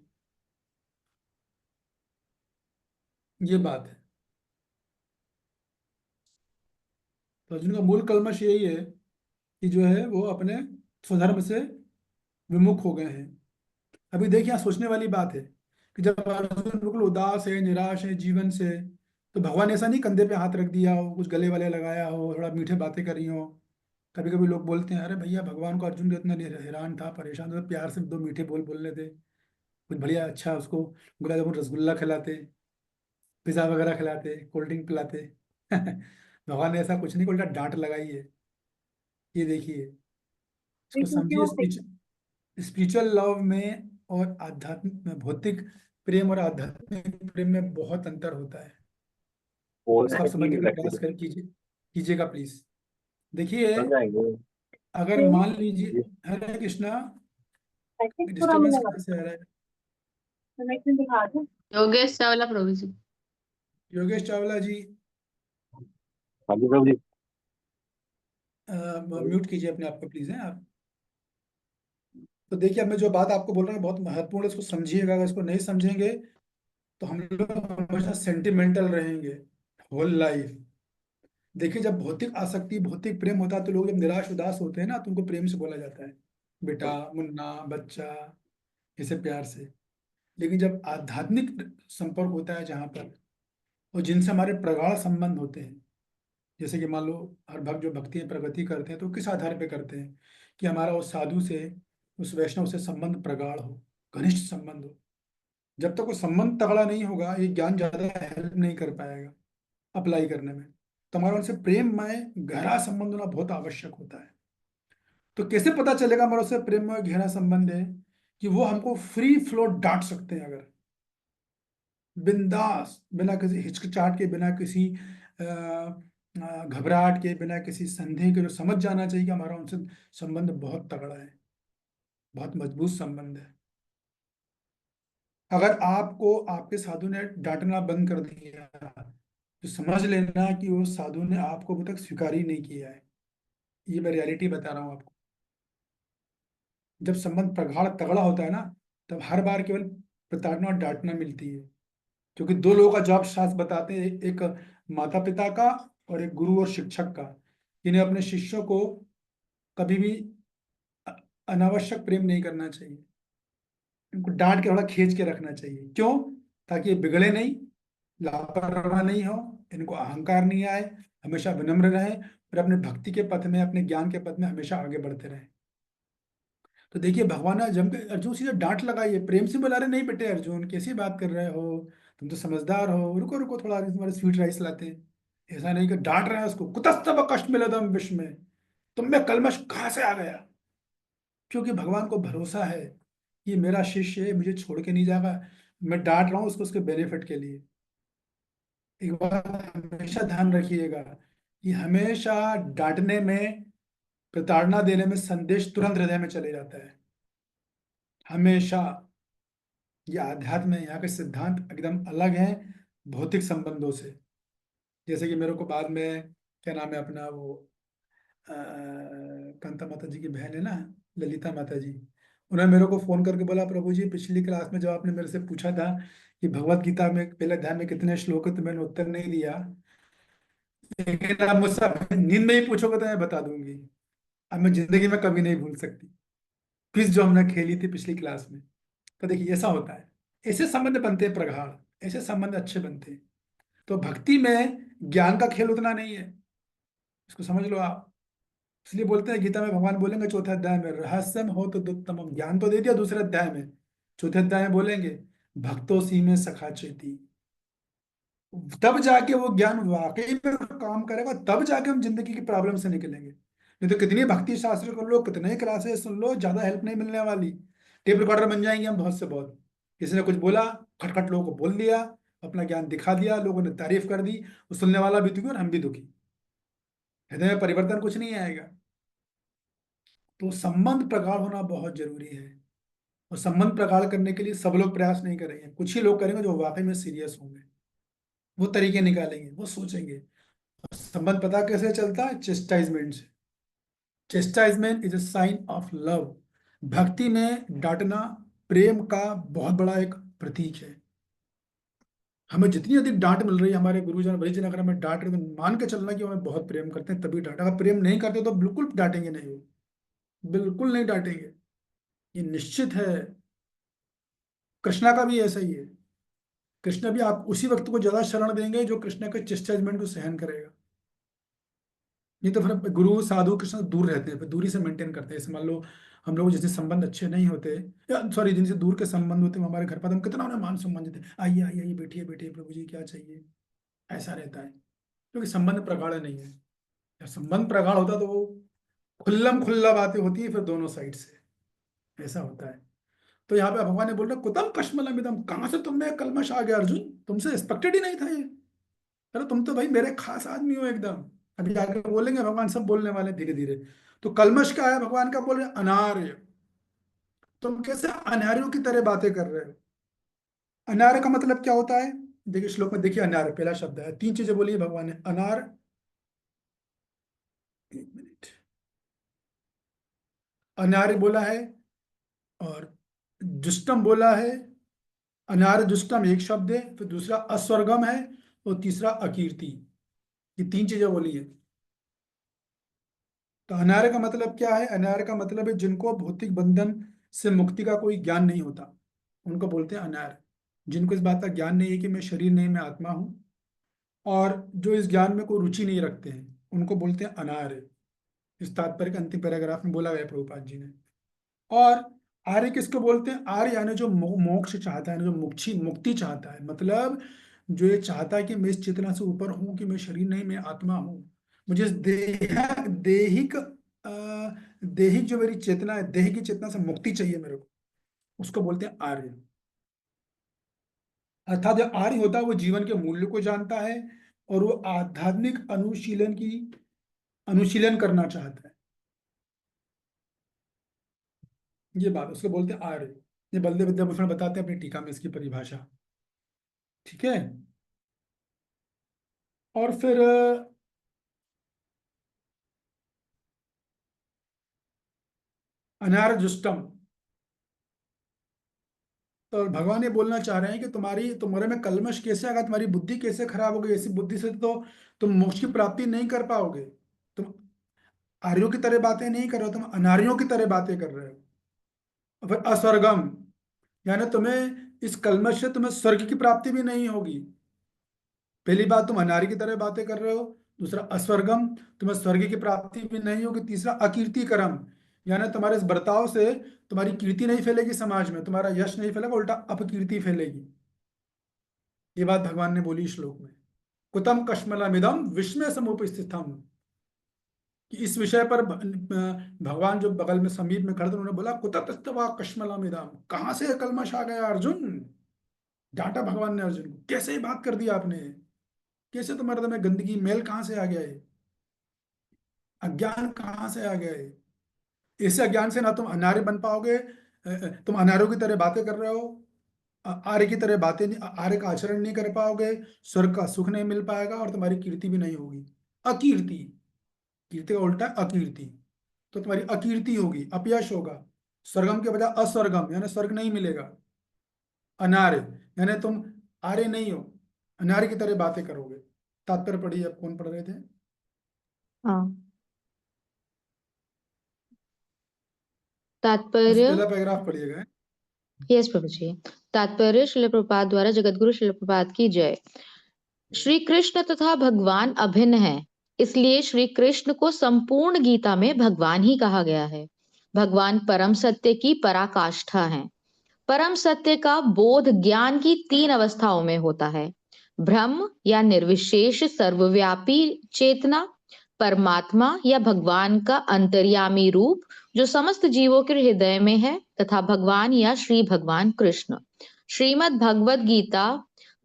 Speaker 1: ये बात है। तो अर्जुन का मूल कलमश यही है कि जो है वो अपने स्वधर्म से विमुख हो गए हैं। अभी देखिए यहाँ सोचने वाली बात है कि जब अर्जुन बिल्कुल उदास है, निराश है जीवन से, तो भगवान ने ऐसा नहीं कंधे पे हाथ रख दिया हो, कुछ गले वाले लगाया हो, थोड़ा मीठे बातें करी हो। कभी कभी लोग बोलते हैं, अरे भैया भगवान को अर्जुन तो इतना हैरान था, परेशान था, तो प्यार से दो मीठे बोल बोलने थे, कुछ बढ़िया अच्छा उसको गुलाब जामुन रसगुल्ला खिलाते, पिज्ज़ा वगैरह खिलाते, कोल्ड ड्रिंक पिलाते। भगवान ने ऐसा कुछ नहीं, उल्टा डांट लगाई है। ये देखिए, इसको समझिए, स्पिरिचुअल लव में और आध्यात्मिक में, भौतिक प्रेम और आध्यात्मिक प्रेम में बहुत अंतर होता है। इसको आप समझने का प्रयास कर कीजिए, कीजिएगा प्लीज। देखिए, अगर मान लीजिए, हरे कृष्णा, डिस्टर्बेंस कहाँ से आ रहा है?
Speaker 4: योगेश चावला प्रभु जी।
Speaker 1: योगेश चावला जी, म्यूट कीजिए अपने आप को प्लीज, है आप। तो देखिए, अब मैं जो बात आपको बोल रहा हूँ बहुत महत्वपूर्ण है, इसको समझिएगा, अगर इसको नहीं समझेंगे तो हम लोग हमेशा सेंटिमेंटल रहेंगे होल लाइफ। देखिए, जब भौतिक आसक्ति, भौतिक प्रेम होता है तो लोग जब निराश उदास होते हैं ना, तो उनको प्रेम से बोला जाता है, बेटा, मुन्ना, बच्चा, इसे प्यार से। लेकिन जब आध्यात्मिक संपर्क होता है जहाँ पर, और जिनसे हमारे प्रगाढ़ संबंध होते हैं, जैसे कि मान लो हर भक्त जो भक्ति में प्रगति करते हैं तो किस आधार पे करते हैं? कि हमारा उस साधु से, उस वैष्णव से संबंध प्रगाढ़ हो, घनिष्ठ संबंध हो। जब तक वो संबंध तगड़ा नहीं होगा, ये ज्ञान ज्यादा हेल्प नहीं कर पाएगा अप्लाई करने में। तो हमारा उनसे प्रेम में गहरा संबंध होना बहुत आवश्यक होता है। तो कैसे पता चलेगा हमारा उससे प्रेम में गहरा संबंध है? कि वो हमको फ्री फ्लो डांट सकते हैं, अगर बिंदास, बिना किसी हिचकिचाहट के, बिना किसी घबराहट के, बिना किसी संदेह के, जो समझ जाना चाहिए कि हमारा उनसे संबंध बहुत तगड़ा है, बहुत मजबूत संबंध है। अगर आपको आपके साधु ने डांटना बंद कर दिया तो समझ लेना कि वो साधु ने आपको अभी तक स्वीकार ही नहीं किया है। ये मैं रियलिटी बता रहा हूँ आपको। जब संबंध प्रगाढ़ तगड़ा होता है ना, तब हर बार केवल प्रताड़ना और डांटना मिलती है। क्योंकि दो लोगों का जॉब शास्त्र बताते हैं, एक माता पिता का और एक गुरु और शिक्षक का। इन्हें अपने शिष्यों को कभी भी अ- अनावश्यक प्रेम नहीं करना चाहिए। इनको डांट के थोड़ा खींच के रखना चाहिए। क्यों? ताकि ये बिगड़े नहीं, लापरवाह नहीं हो, इनको अहंकार नहीं आए, हमेशा विनम्र रहे और अपने भक्ति के पथ में, अपने ज्ञान के पथ में हमेशा आगे बढ़ते रहे। तो देखिए, भगवान ने जम के अर्जुन सीधे डांट लगाई है, प्रेम से बुला रहे, नहीं बेटे अर्जुन कैसी बात कर रहे हो, तुम तो समझदार हो, रुको रुको थोड़ा, तुम्हारे स्वीट राइस लाते हैं। ऐसा नहीं कि डांट रहे हैं उसको, कुतस्तव कष्ट मिलदम विश्व में, तुम में कलमश कहाँ से आ गया। क्योंकि भगवान को भरोसा है कि मेरा शिष्य है, मुझे छोड़ के नहीं जाएगा। मैं डांट रहा हूँ उसको उसके बेनिफिट के लिए। एक बात हमेशा ध्यान रखिएगा कि हमेशा डांटने में, प्रताड़ना देने में संदेश तुरंत हृदय में चले जाता है, हमेशा। ये आध्यात्म है, यहाँ के सिद्धांत एकदम अलग हैं भौतिक संबंधों से। जैसे कि मेरे को बाद में, क्या नाम है अपना वो, कांता माता जी की बहन है ना, ललिता माता जी, उन्होंने मेरे को फोन करके बोला, प्रभु जी पिछली क्लास में जब आपने मेरे से पूछा था कि भगवत गीता में पहले अध्याय में कितने श्लोक है, तो मैंने उत्तर नहीं दिया, लेकिन आप मुझसे नींद में ही पूछोगे तो मैं बता दूंगी। अब मैं जिंदगी में कभी नहीं भूल सकती क्विज जो हमने खेली थी पिछली क्लास में। तो देखिए ऐसा होता है, ऐसे संबंध बनते हैं प्रगाढ़, ऐसे संबंध अच्छे बनते हैं। तो भक्ति में ज्ञान का खेल उतना नहीं है, इसको समझ लो आप। इसलिए बोलते हैं गीता में, भगवान बोलेंगे चौथे अध्याय में, रहस्यम हो तो दुत्तमम, ज्ञान तो दे दिया दूसरे अध्याय में, चौथे अध्याय में बोलेंगे भक्तों सी में सखा चेती। तब जाके वो ज्ञान वाकई में काम करेगा, तब जाके हम जिंदगी की प्रॉब्लम से निकलेंगे। नहीं तो कितनी भक्ति शास्त्र कर लो, कितने क्लासेस सुन लो, ज्यादा हेल्प नहीं मिलने वाली। टेप रिकॉर्डर बन जाएंगे हम बहुत से बहुत। किसी ने कुछ बोला, खटखट लोगों को बोल दिया, अपना ज्ञान दिखा दिया, लोगों ने तारीफ कर दी, वो सुनने वाला भी दुखी और हम भी दुखी, हृदय में परिवर्तन कुछ नहीं आएगा। तो संबंध प्रगाढ़ होना बहुत जरूरी है। और संबंध प्रगाढ़ करने के लिए सब लोग प्रयास नहीं करेंगे, कुछ ही लोग करेंगे जो वाकई में सीरियस होंगे, वो तरीके निकालेंगे, वो सोचेंगे। संबंध पता कैसे चलता है? चेस्टाइजमेंट से। Chastisement is a sign of love. भक्ति में डांटना प्रेम का बहुत बड़ा एक प्रतीक है। हमें जितनी अधिक डांट मिल रही है, हमारे गुरुजन वरिजन अगर हमें डांट रहे, तो मान के चलना कि वो हमें बहुत प्रेम करते हैं, तभी डांट। अगर प्रेम नहीं करते तो बिल्कुल डांटेंगे नहीं, वो बिल्कुल नहीं डांटेंगे, ये निश्चित है। कृष्णा का भी ऐसा ही है। कृष्ण भी आप उसी वक्त को ज्यादा शरण देंगे जो कृष्ण के चेस्टाइजमेंट को सहन करेगा। नहीं तो फिर गुरु साधु कृष्ण दूर रहते हैं, फिर दूरी से मेंटेन करते हैं। जैसे मान लो हम लोग जिनसे संबंध अच्छे नहीं होते, या सॉरी जिनसे दूर के संबंध होते हैं, वो हमारे घर पर हम कितना उन्हें मान सम्मान देते हैं, आइए आइए आइए, बैठिए बैठिए, प्रभु जी क्या चाहिए, ऐसा रहता है। क्योंकि संबंध प्रगाढ़ नहीं है। जब संबंध प्रगाढ़ होता है तो वो खुल्लम खुल्ला बातें होती है फिर दोनों साइड से, ऐसा होता है। तो यहाँ पे भगवान ने बोल रहा, कुतम कश्मलम इदम, कहाँ से तुम में कलमश आ गया अर्जुन, तुमसे एक्सपेक्टेड ही नहीं था ये। अरे तुम तो भाई मेरे खास आदमी हो एकदम। अभी आगे बोलेंगे, भगवान सब बोलने वाले धीरे धीरे। तो कलमश क्या है भगवान का? बोल रहे अनार्य, तुम कैसे अनार्यों की तरह बातें कर रहे हो। अनार्य का मतलब क्या होता है? देखिए श्लोक में, देखिए अनार्य पहला शब्द है, तीन चीजें बोली है भगवान ने। अनार, एक मिनट, अनार्य बोला है, और जुष्टम बोला है। अनार्य जुष्टम एक शब्द है, फिर दूसरा अस्वर्गम है, और तीसरा अकीर्ति। ये तीन चीजें बोली है। तो अनार्य का मतलब क्या है? अनार्य का मतलब है जिनको भौतिक बंधन से मुक्ति का कोई ज्ञान नहीं होता, उनको बोलते हैं अनार्य। जिनको इस बात का ज्ञान नहीं है कि मैं शरीर नहीं, मैं आत्मा हूं, और जो इस ज्ञान में कोई रुचि नहीं रखते हैं, उनको बोलते हैं अनार्य। इस तात्पर्य के अंतिम पैराग्राफ में बोला गया प्रभुपाद जी ने। और आर्य किसको बोलते हैं? आर्य यानी जो मोक्ष चाहता है, जो मुक्ति चाहता है, मतलब जो ये चाहता है कि मैं इस चेतना से ऊपर हूं, कि मैं शरीर नहीं, मैं आत्मा हूं, मुझे इस देहिक देहिक जो मेरी चेतना है, देह की चेतना से मुक्ति चाहिए मेरे को, उसको बोलते हैं आर्य। अर्थात जो आर्य होता है वो जीवन के मूल्य को जानता है और वो आध्यात्मिक अनुशीलन करना चाहता है। ये बात उसको बोलते हैं आर्य। ये बलदेव विद्याभूषण बताते हैं अपनी टीका में इसकी परिभाषा। ठीक है। और फिर अनार्य जुष्टम। तो भगवान ये बोलना चाह रहे हैं कि तुम्हारे में कल्मश कैसे आएगा, तुम्हारी बुद्धि कैसे खराब होगी, ऐसी बुद्धि से तो तुम मोक्ष की प्राप्ति नहीं कर पाओगे। तुम आर्यों की तरह बातें नहीं कर रहे हो, तुम अनार्यों की तरह बातें कर रहे हो। और फिर अस्वर्गम, यानी तुम्हें इस कल्मश से तुम्हें स्वर्ग की प्राप्ति भी नहीं होगी। पहली बात, तुम अनार्य की तरह बातें कर रहे हो। दूसरा अस्वर्गम, तुम्हें स्वर्ग की प्राप्ति भी नहीं होगी। तीसरा अकीर्तिकरम, यानी तुम्हारे इस बर्ताव से तुम्हारी कीर्ति नहीं फैलेगी समाज में, तुम्हारा यश नहीं फैलेगा, उल्टा अपकीर्ति फैलेगी। ये बात भगवान ने बोली श्लोक में। कुतम कश्मलमिदम विस्मय समुपस्थितम, कि इस विषय पर भगवान जो बगल में समीप में खड़े थे उन्होंने बोला कुतस्तवा कश्मलमिदम, कहां से कलमश आ गया अर्जुन। डांटा भगवान ने अर्जुन को, कैसे ही बात कर दी आपने, कैसे तुम्हारे में गंदगी मैल कहां से आ गया है, अज्ञान कहां से आ गया है। ऐसे अज्ञान से ना तुम अनार्य बन पाओगे, तुम अनार्यों की तरह बातें कर रहे हो, आर्य की तरह बातें नहीं, आर्य का आचरण नहीं कर पाओगे, स्वर्ग का सुख नहीं मिल पाएगा और तुम्हारी कीर्ति भी नहीं होगी। अकीर्ति, कीर्ति का उल्टा अकीर्ति, तो तुम्हारी अकीर्ति होगी, अपयश होगा। स्वर्गम के बजाय अस्वर्गम, यानी स्वर्ग नहीं मिलेगा। अनार्य, यानी तुम आर्य नहीं हो, अनार्य की तरह बातें करोगे। तात्पर्य पढ़िए, आप कौन पढ़ रहे थे?
Speaker 6: हाँ,
Speaker 1: बस
Speaker 6: तात्पर्य।
Speaker 1: पहला पैराग्राफ पढ़िएगा।
Speaker 6: यस प्रभु जी। तात्पर्य श्रील प्रभुपाद द्वारा जगतगुरु श्रील प्रभुपाद की जय। श्री कृष्ण तथा भगवान अभिन्न हैं, इसलिए श्री कृष्ण को संपूर्ण गीता में भगवान ही कहा गया है। भगवान परम सत्य की पराकाष्ठा हैं। परम सत्य का बोध ज्ञान की 3 अवस्थाओं में होता है। ब्रह्म या निर्विशेष सर्वव्यापी चेतना, परमात्मा या भगवान का अंतर्यामी रूप जो समस्त जीवों के हृदय में है, तथा भगवान या श्री भगवान कृष्ण। श्रीमद् भगवद गीता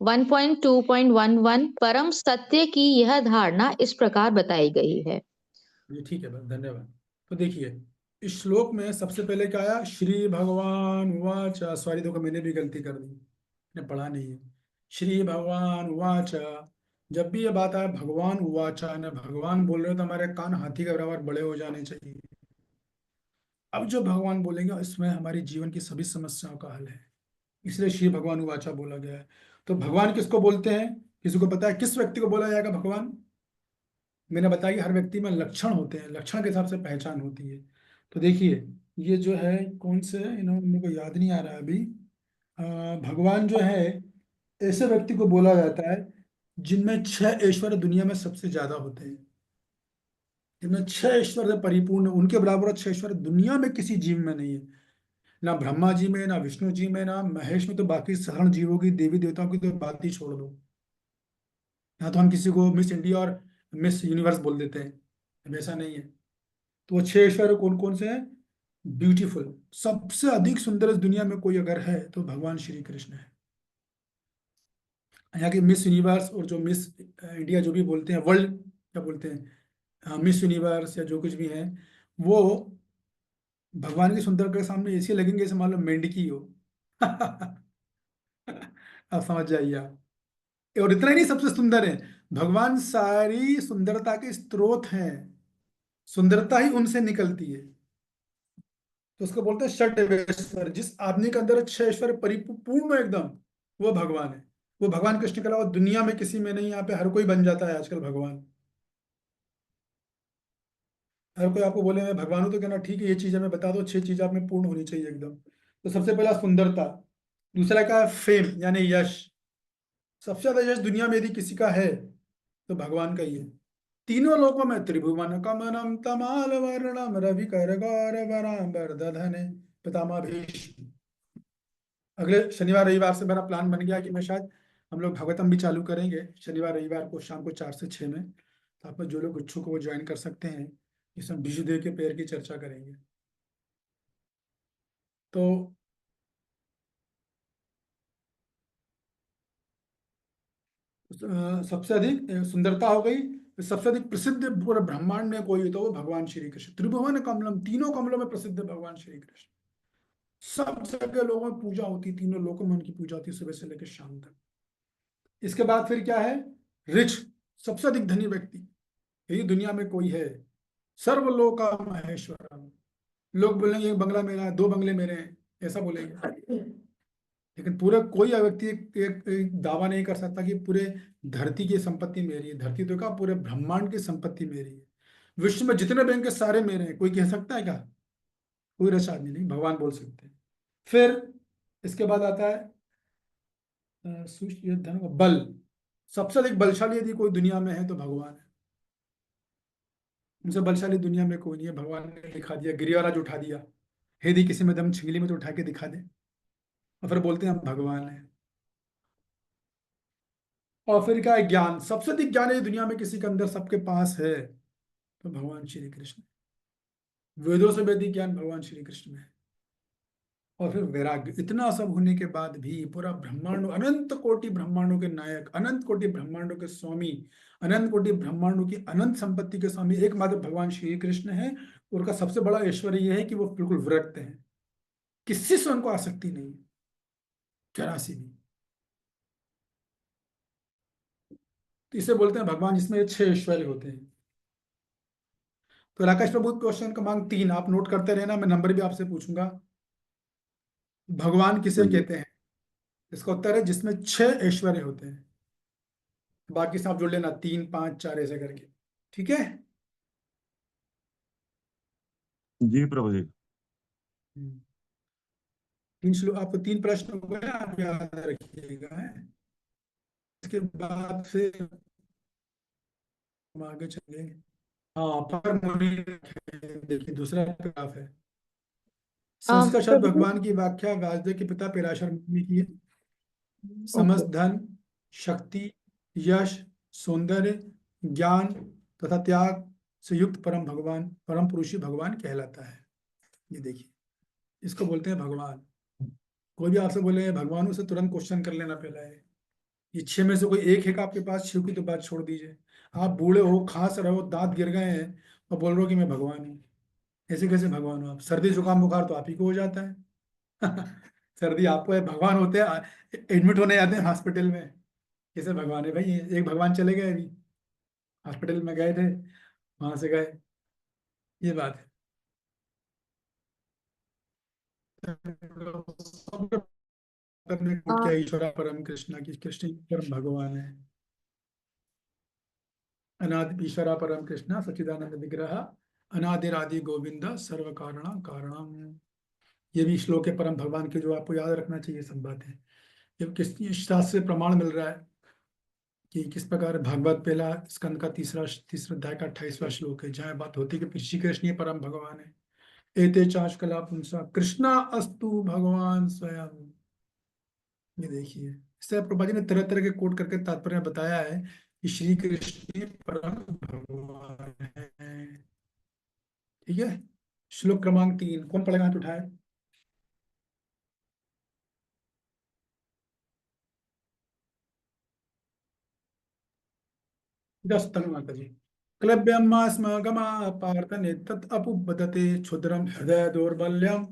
Speaker 6: 1.2.11 परम सत्य की यह धारणा इस प्रकार बताई गई है।
Speaker 1: ये ठीक है, बस धन्यवाद। तो देखिए, इस श्लोक में सबसे पहले क्या आया, श्री भगवान उवाच। सॉरी, देखो मैंने भी गलती कर दी, मैंने पढ़ा नहीं है। श्री भगवान उवाच, जब भी ये बात आए भगवान उवाचा ने भगवान बोल रहे हो तो हमारे कान हाथी के बराबर बड़े हो जाने चाहिए। अब जो भगवान बोलेंगे इसमें हमारी जीवन की सभी समस्याओं का हल है, इसलिए श्री भगवान उवाचा बोला गया है। तो भगवान किसको बोलते हैं, किसी को पता है किस व्यक्ति को बोला जाएगा भगवान? मैंने बताया कि हर व्यक्ति में लक्षण होते हैं, लक्षण के हिसाब से पहचान होती है। तो देखिए, ये जो है कौन से, इन्होंने मेरे को याद नहीं आ रहा है अभी। भगवान जो है ऐसे व्यक्ति को बोला जाता है जिनमें 6 ऐश्वर्य दुनिया में सबसे ज्यादा होते हैं। जिनमें 6 ऐश्वर्य परिपूर्ण, उनके बराबर 6 ऐश्वर्य दुनिया में किसी जीव में नहीं है। ना ब्रह्मा जी में, ना विष्णु जी में, ना महेश में, तो बाकी साधारण जीवों की, देवी देवताओं की तो बात ही छोड़ दो। यहाँ तो हम किसी को मिस इंडिया और मिस यूनिवर्स बोल देते हैं, अब ऐसा नहीं है। तो वो 6 ऐश्वर्य कौन कौन से हैं? ब्यूटीफुल, सबसे अधिक सुंदर इस दुनिया में कोई अगर है तो भगवान श्री कृष्ण है। यहाँ की मिस यूनिवर्स और जो मिस इंडिया जो भी बोलते हैं, वर्ल्ड क्या बोलते हैं, मिस यूनिवर्स या जो कुछ भी है, वो भगवान की सुंदरता के सामने ऐसी लगेंगे जैसे मान लो मेंढकी हो। आप समझ जाइए आप। और इतना ही नहीं, सबसे सुंदर है भगवान, सारी सुंदरता के स्रोत हैं, सुंदरता ही उनसे निकलती है। तो उसको बोलते हैं षट ऐश्वर्य। जिस आदमी के अंदर 6 ऐश्वर्य परिपूर्ण एकदम, वो भगवान है। वो भगवान कृष्ण के अलावा दुनिया में किसी में नहीं। यहाँ पे हर कोई बन जाता है आजकल भगवान। हर कोई आपको बोले मैं भगवान हूं तो कहना ठीक है, ये चीज हमें बता दो, 6 चीज आप में पूर्ण होनी चाहिए एकदम। तो सबसे पहला सुंदरता, दूसरा क्या है, फेम यानी यश। सबसे ज्यादा यश दुनिया में यदि किसी का है तो भगवान का ही है। तीनों लोकों में त्रिभुवन कमनम तमाल वर्णम रवि कर गौरवरांबर दधने पितामह भीष्म। अगले शनिवार रविवार से मेरा प्लान बन गया कि मैं शायद, हम लोग भगवतम भी चालू करेंगे शनिवार रविवार को शाम को 4 से 6 में। तो आप में जो लोग इच्छुक हो वो ज्वाइन कर सकते हैं। इसमें विष्णुदेव के पैर की चर्चा करेंगे। तो सबसे अधिक सुंदरता हो गई, सबसे अधिक प्रसिद्ध पूरे ब्रह्मांड में कोई तो वो भगवान श्री कृष्ण। त्रिभुवन कमलम, तीनों कमलों में प्रसिद्ध भगवान श्री कृष्ण। सब जगह लोगों में पूजा होती, तीनों लोकों में उनकी पूजा होती, सुबह से लेकर शाम तक। इसके बाद फिर क्या है? रिच, सबसे अधिक धनी व्यक्ति, यही दुनिया में कोई है। सर्वलोका महेश्वरम, लोग बोलेंगे एक बंगला मेरा है, 2 बंगले मेरे हैं, ऐसा बोलेंगे, लेकिन पूरे कोई व्यक्ति एक दावा नहीं कर सकता कि पूरे धरती की संपत्ति मेरी है। धरती तो क्या, पूरे ब्रह्मांड की संपत्ति मेरी है। विश्व में जितने बैंक है सारे मेरे हैं, कोई कह सकता है क्या? कोई रच आदमी नहीं, भगवान बोल सकते हैं। फिर इसके बाद आता है धन बल, सबसे अधिक बलशाली यदि कोई दुनिया में है तो भगवान है। उनसे बलशाली दुनिया में कोई नहीं है, भगवान ने दिखा दिया, गिरिराज उठा दिया। यदि किसी में दम छिंगली में तो उठा के दिखा दे, और फिर बोलते हैं हम भगवान हैं। और फिर क्या है? ज्ञान, सबसे अधिक ज्ञान है दुनिया में किसी के अंदर सबके पास है तो भगवान श्री कृष्ण। वेदों से भी अधिक ज्ञान भगवान श्री कृष्ण में है। और फिर वैराग्य, इतना सब होने के बाद भी पूरा ब्रह्मांड, अनंत कोटि ब्रह्मांडों के नायक, अनंत कोटि ब्रह्मांडों के स्वामी, अनंत कोटि ब्रह्मांडों की अनंत संपत्ति के स्वामी एकमात्र भगवान श्री कृष्ण है। उनका सबसे बड़ा ऐश्वर्य यह है कि वो बिल्कुल विरक्त हैं, किसी से उनको आसक्ति नहीं है, जरा सी भी। तो इसे बोलते हैं भगवान, जिसमें ये 6 ऐश्वर्य होते हैं। तो राकेश प्रभु, क्वेश्चन क्रमांक 3 आप नोट करते रहना, मैं नंबर भी आपसे पूछूंगा। भगवान किसे
Speaker 5: हाँ जी।
Speaker 1: कहते हैं? इसका उत्तर है जिसमें 6 ऐश्वर्य होते हैं। बाकी सब जोड़ लेना, 3, 5, 4 ऐसे करके, ठीक है?
Speaker 5: जी प्रभु जी।
Speaker 1: 3 श्लोक, आपको 3 प्रश्न हो गए, आप याद रखिएगा। है इसके बाद फिर हम आगे चलेंगे। हाँ, पर मुनि, देखिए दूसरा पैराग्राफ है। संस्कृत शब्द
Speaker 6: प्रभु जी,
Speaker 1: भगवान की व्याख्या व्यासदेव के पिता पराशर मुनि ने की है।
Speaker 6: ओके।
Speaker 1: समस्त धन, शक्ति, यश, सौंदर्य, ज्ञान तथा त्याग से युक्त परम भगवान, परम पुरुषी भगवान कहलाता है। ये देखिए, इसको बोलते हैं भगवान। कोई भी आपसे बोले भगवान, उसे तुरंत क्वेश्चन कर लेना पहला है, ये 6 में से कोई एक है का आपके पास? 6 की तो बात छोड़ दीजिए। आप बूढ़े हो, खांस रहे हो, दांत गिर गए हैं और बोल रहे हो कि मैं भगवान हूँ। ऐसे कैसे भगवान हो आप? सर्दी जुकाम बुखार तो आप ही को हो जाता है। सर्दी आपको है, भगवान होते हैं एडमिट होने जाते हैं हॉस्पिटल में। कैसे भगवान है भाई? एक भगवान चले गए अभी, हॉस्पिटल में गए थे, वहां से गए, ये बात है। सबने कोट
Speaker 6: आ,
Speaker 1: किया ईश्वरा परम कृष्णा की, कृष्ण ही परम भगवान है। अनादि ईश्वरा परम कृष्णा सच्चिदानंद विग्रह, अनादिरादि गोविंद सर्व कारण कारणम। ये भी श्लोक है परम भगवान के, जो आपको याद रखना चाहिए सब बातें। ये किस शास्त्र से प्रमाण मिल रहा है कि किस प्रकार भागवत पहला स्कंद का तीसरा अध्याय का 28वां श्लोक है, जहाँ बात होती है कि श्री कृष्ण ही परम भगवान है। एते चाश कला पुंसा कृष्णा अस्तु भगवान स्वयं। ये देखिए, इससे प्रभुपाद जी ने तरह तरह के कोट करके तात्पर्य बताया है कि श्री कृष्ण ही परम भगवान है। ठीक है, श्लोक क्रमांक 3 कौन पढ़ेगा? हाथ उठाए। दस्तंग माता जी। क्लब्यमास्मगमा पार्थ नेतत् अपुबदते क्षुद्रम हृदय दौर्बल्यम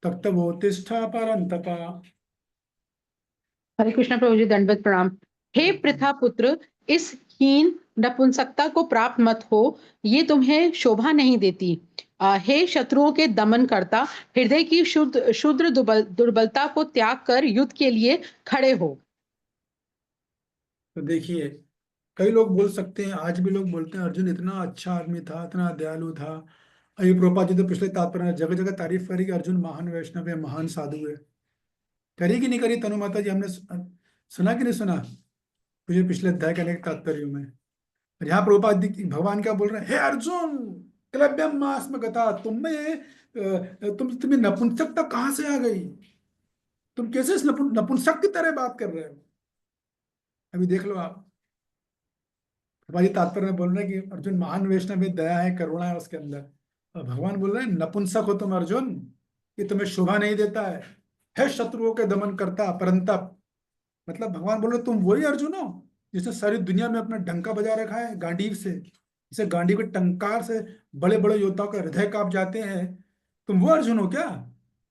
Speaker 1: तप्तवोत्तिष्ठा परन्तपा।
Speaker 7: हरे कृष्ण प्रभु जी, दंडवत प्रणाम। हे पृथा पुत्र, इस हीन नपुंसकता को प्राप्त मत हो, ये तुम्हें शोभा नहीं देती। हे शत्रुओं के दमन करता, हृदय की शुद्र दुर्बलता को त्याग कर युद्ध के लिए खड़े हो।
Speaker 1: तो देखिए, कई लोग बोल सकते हैं, आज भी लोग बोलते हैं अर्जुन इतना अच्छा आदमी था, इतना दयालु था। ये प्रभुपाद जी तो पिछले तात्पर्य में जगह जगह तारीफ करी कि अर्जुन महान वैष्णव है, महान साधु है। करी कि नहीं करी तनु माता जी? हमने सुना कि नहीं सुना मुझे पिछले अध्याय के अनेक तात्पर्यों में? और यहाँ प्रभुपाद जी भगवान क्या बोल रहे हैं? हे अर्जुन, क्लब्यम मास्म गता, तुम्हें नपुंसकता कहाँ से आ गई? तुम कैसे इस नपुंसक की तरह बात कर रहे हो? अभी देख लो आप, हमारी तात्पर्य में बोल रहे हैं कि अर्जुन महान वैष्णव है, दया है, करुणा है उसके अंदर। और भगवान बोल रहे हैं नपुंसक हो तुम अर्जुन, ये तुम्हें शोभा नहीं देता है शत्रुओं के दमन करता परंतप। मतलब भगवान बोल रहे तुम वही अर्जुन हो जिसने सारी दुनिया में अपना डंका बजा रखा है गांडीव से, इसे गांडीव के टंकार से बड़े बड़े योद्धाओं के हृदय कांप जाते हैं, तुम वो अर्जुन हो क्या?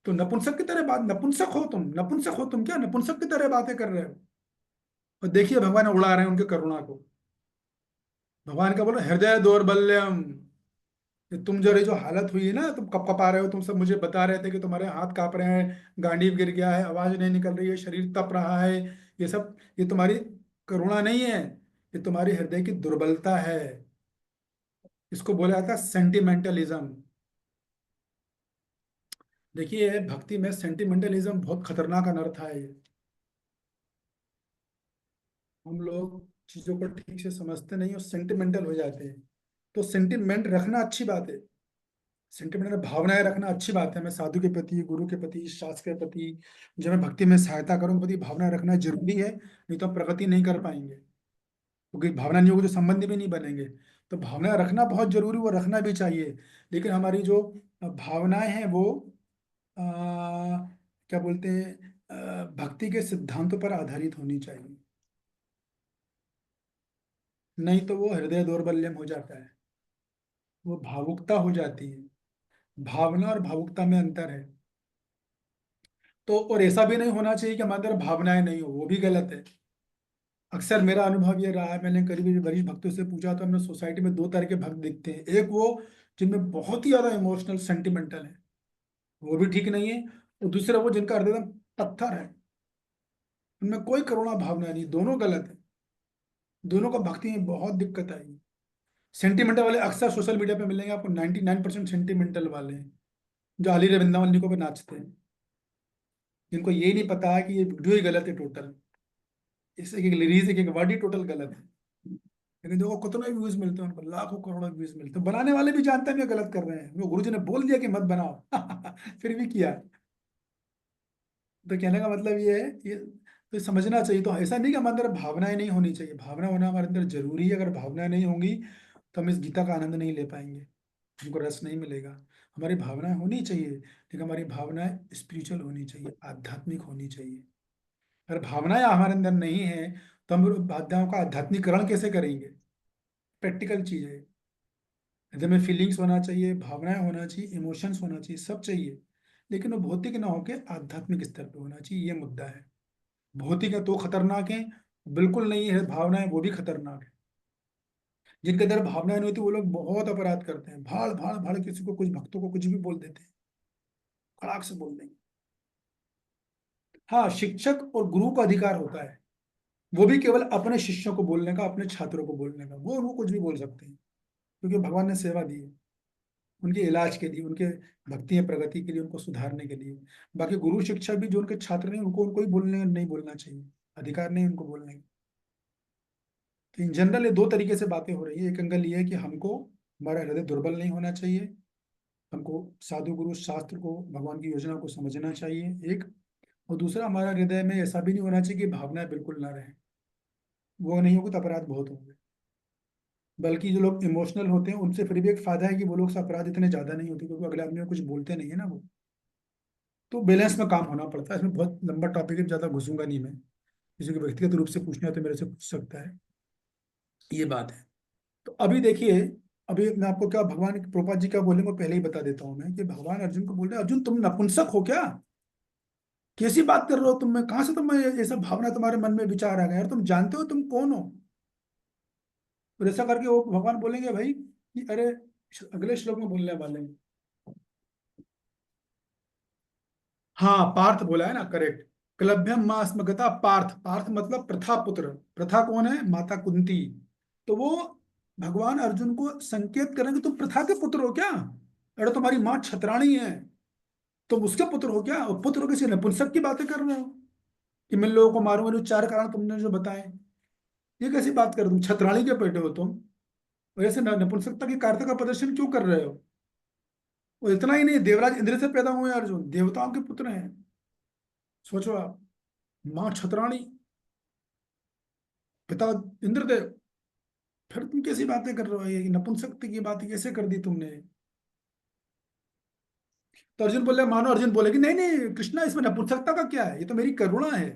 Speaker 1: तो नपुंसक की तरह बात, नपुंसक हो तुम, नपुंसक हो तुम क्या? नपुंसक की तरह बातें कर रहे हो। और देखिए भगवान उड़ा रहे हैं उनके करुणा को। भगवान का बोलो हृदय दौर्बल्यम, ये तुम जो हालत हुई है ना, तुम कप कपा रहे हो, तुम सब मुझे बता रहे थे कि तुम्हारे हाथ कांप रहे हैं, गांडीव गिर गया है, आवाज नहीं निकल रही है, शरीर तप रहा है, ये सब, ये तुम्हारी करुणा नहीं है, ये तुम्हारी हृदय की दुर्बलता है। इसको बोला जाता है सेंटिमेंटलिज्म। देखिए भक्ति में सेंटिमेंटलिज्म बहुत खतरनाक अनर्थ है ये। हम लोग चीजों को ठीक से समझते नहीं और सेंटिमेंटल हो जाते हैं। तो सेंटिमेंट रखना अच्छी बात है, सेंटिमेंटल भावनाएं रखना अच्छी बात है। मैं साधु के प्रति, गुरु के प्रति, शास्त्र के प्रति, जब मैं भक्ति में सहायता करूँ प्रति भावना रखना जरूरी है, नहीं तो हम प्रगति नहीं कर पाएंगे, क्योंकि भावना नहीं होगी तो संबंध भी नहीं बनेंगे। तो भावना रखना बहुत जरूरी, वो रखना भी चाहिए, लेकिन हमारी जो भावनाएं हैं वो आ, क्या बोलते हैं, भक्ति के सिद्धांतों पर आधारित होनी चाहिए, नहीं तो वो हृदय दौर्बल्यम हो जाता है, वो भावुकता हो जाती है। भावना और भावुकता में अंतर है। तो और ऐसा भी नहीं होना चाहिए कि हमारे अंदर भावनाएं नहीं हो, वो भी गलत है। अक्सर मेरा अनुभव ये रहा है, मैंने करीब वरिष्ठ भक्तों से पूछा तो हमने सोसाइटी में दो तरह के भक्त दिखते हैं। एक वो जिनमें बहुत ही ज्यादा इमोशनल सेंटिमेंटल है, वो भी ठीक नहीं है। और दूसरा वो जिनका हृदय एकदम पत्थर है, उनमें कोई करुणा भावना नहीं, दोनों गलत है। दोनों को भक्ति में बहुत दिक्कत आएगी। सेंटिमेंटल वाले अक्सर सोशल मीडिया पे मिलेंगे आपको, 99% सेंटिमेंटल वाले हैं जो अली वृंदावन जी को पे नाचते हैं, जिनको ये नहीं पता है कि ये वीडियो ही गलत है टोटल, इस एक लिरिक्स एक वर्ड ही टोटल गलत है। लेकिन देखो कितने व्यूज मिलते हैं उनको, लाखों करोड़ों व्यूज मिलते हैं, बनाने वाले भी जानते हैं ये गलत कर रहे हैं, वो गुरुजी ने बोल दिया कि मत बनाओ फिर भी किया। तो कहने का मतलब ये है, ये तो समझना चाहिए। तो ऐसा नहीं कि हमारे अंदर भावनाएं नहीं होनी चाहिए, भावना होना हमारे अंदर जरूरी है। अगर भावनाएं नहीं होंगी तो हम इस गीता का आनंद नहीं ले पाएंगे, हमको रस नहीं मिलेगा। हमारी भावनाएं होनी चाहिए, लेकिन हमारी भावनाएं स्पिरिचुअल होनी चाहिए, आध्यात्मिक होनी चाहिए। अगर भावनाएं हमारे अंदर नहीं है तो हम भावनाओं का आध्यात्मिकरण कैसे करेंगे? प्रैक्टिकल चीज है। हृदय में फीलिंग्स होना चाहिए, भावनाएं होना चाहिए, इमोशंस होना चाहिए, सब चाहिए, लेकिन वो भौतिक ना होके आध्यात्मिक स्तर पे होना चाहिए, ये मुद्दा है। भौतिक है तो खतरनाक है, बिल्कुल नहीं है भावनाएं वो भी खतरनाक है। जिनके अंदर भावनाएं नहीं होती वो लोग बहुत अपराध करते हैं, भाड़ भाड़ भाड़ किसी को, कुछ भक्तों को कुछ भी बोल देते हैं, खड़ाक से बोल देंगे। हाँ, शिक्षक और गुरु का अधिकार होता है, वो भी केवल अपने शिष्यों को बोलने का, अपने छात्रों को बोलने का, वो उनको कुछ भी बोल सकते हैं, क्योंकि भगवान ने सेवा दी है उनके इलाज के लिए, उनके भक्ति या प्रगति के लिए, उनको सुधारने के लिए। बाकी गुरु शिक्षक भी जो उनके छात्र नहीं, उनको उनको ही बोलने नहीं बोलना चाहिए, अधिकार नहीं उनको बोलने का। तो इन जनरल ये दो तरीके से बातें हो रही है। एक एंगल ये है कि हमको, हमारा हृदय दुर्बल नहीं होना चाहिए, हमको साधु गुरु शास्त्र को, भगवान की योजना को समझना चाहिए एक। और दूसरा, हमारा हृदय में ऐसा भी नहीं होना चाहिए कि भावनाएं बिल्कुल ना रहे, वो नहीं होगी तो अपराध बहुत होंगे। बल्कि जो लोग इमोशनल होते हैं उनसे फिर भी एक फायदा है कि वो लोग से अपराध इतने ज्यादा नहीं होते, क्योंकि अगले आदमी को कुछ बोलते नहीं है ना वो। तो बैलेंस में काम होना पड़ता है। इसमें बहुत लंबा टॉपिक है, ज्यादा घुसूंगा नहीं मैं। किसी को व्यक्तिगत रूप से पूछना है तो मेरे से पूछ सकता है, ये बात है। तो अभी देखिए, अभी मैं आपको क्या भगवान प्रोपा जी क्या बोलेंगे पहले ही बता देता हूँ मैं, कि भगवान अर्जुन को बोल रहे हैं, अर्जुन तुम नपुंसक हो क्या? कैसी बात कर रहे हो तुम? में कहाँ से तुम ये सब भावना तुम्हारे मन में विचार आ गए? यार तुम जानते हो तुम कौन हो? और ऐसा करके वो भगवान बोलेंगे भाई कि अरे, अगले श्लोक में बोलने वाले हैं। हाँ, पार्थ बोला है ना, करेक्ट। क्लभ्यम मां स्मगता पार्थ, पार्थ मतलब प्रथा पुत्र। प्रथा कौन है? माता कुंती। तो वो भगवान अर्जुन को संकेत करेंगे, तुम प्रथा के पुत्र हो क्या? अरे तुम्हारी माँ छत्राणी है, तुम उसके पुत्र हो क्या? और पुत्र किसी नपुंसक की बातें कर रहे हो कि मैं लोगों को मारूंगा, जो चार कारण तुमने जो बताए, ये कैसी बात कर? तुम छत्राणी के बेटे हो तुम, और ऐसे नपुंसकता की कार्य का प्रदर्शन क्यों कर रहे हो? और इतना ही नहीं, देवराज इंद्र से पैदा हुए अर्जुन, देवताओं के पुत्र हैं, सोचो आप। माँ छत्राणी, पिता इंद्रदेव, फिर तुम कैसी बातें कर रहे हो? ये नपुंसकता की बात कैसे कर दी तुमने? तो अर्जुन बोले, मानो अर्जुन बोले कि नहीं नहीं कृष्णा, इसमें नपुंसकता का क्या है, ये तो मेरी करुणा है।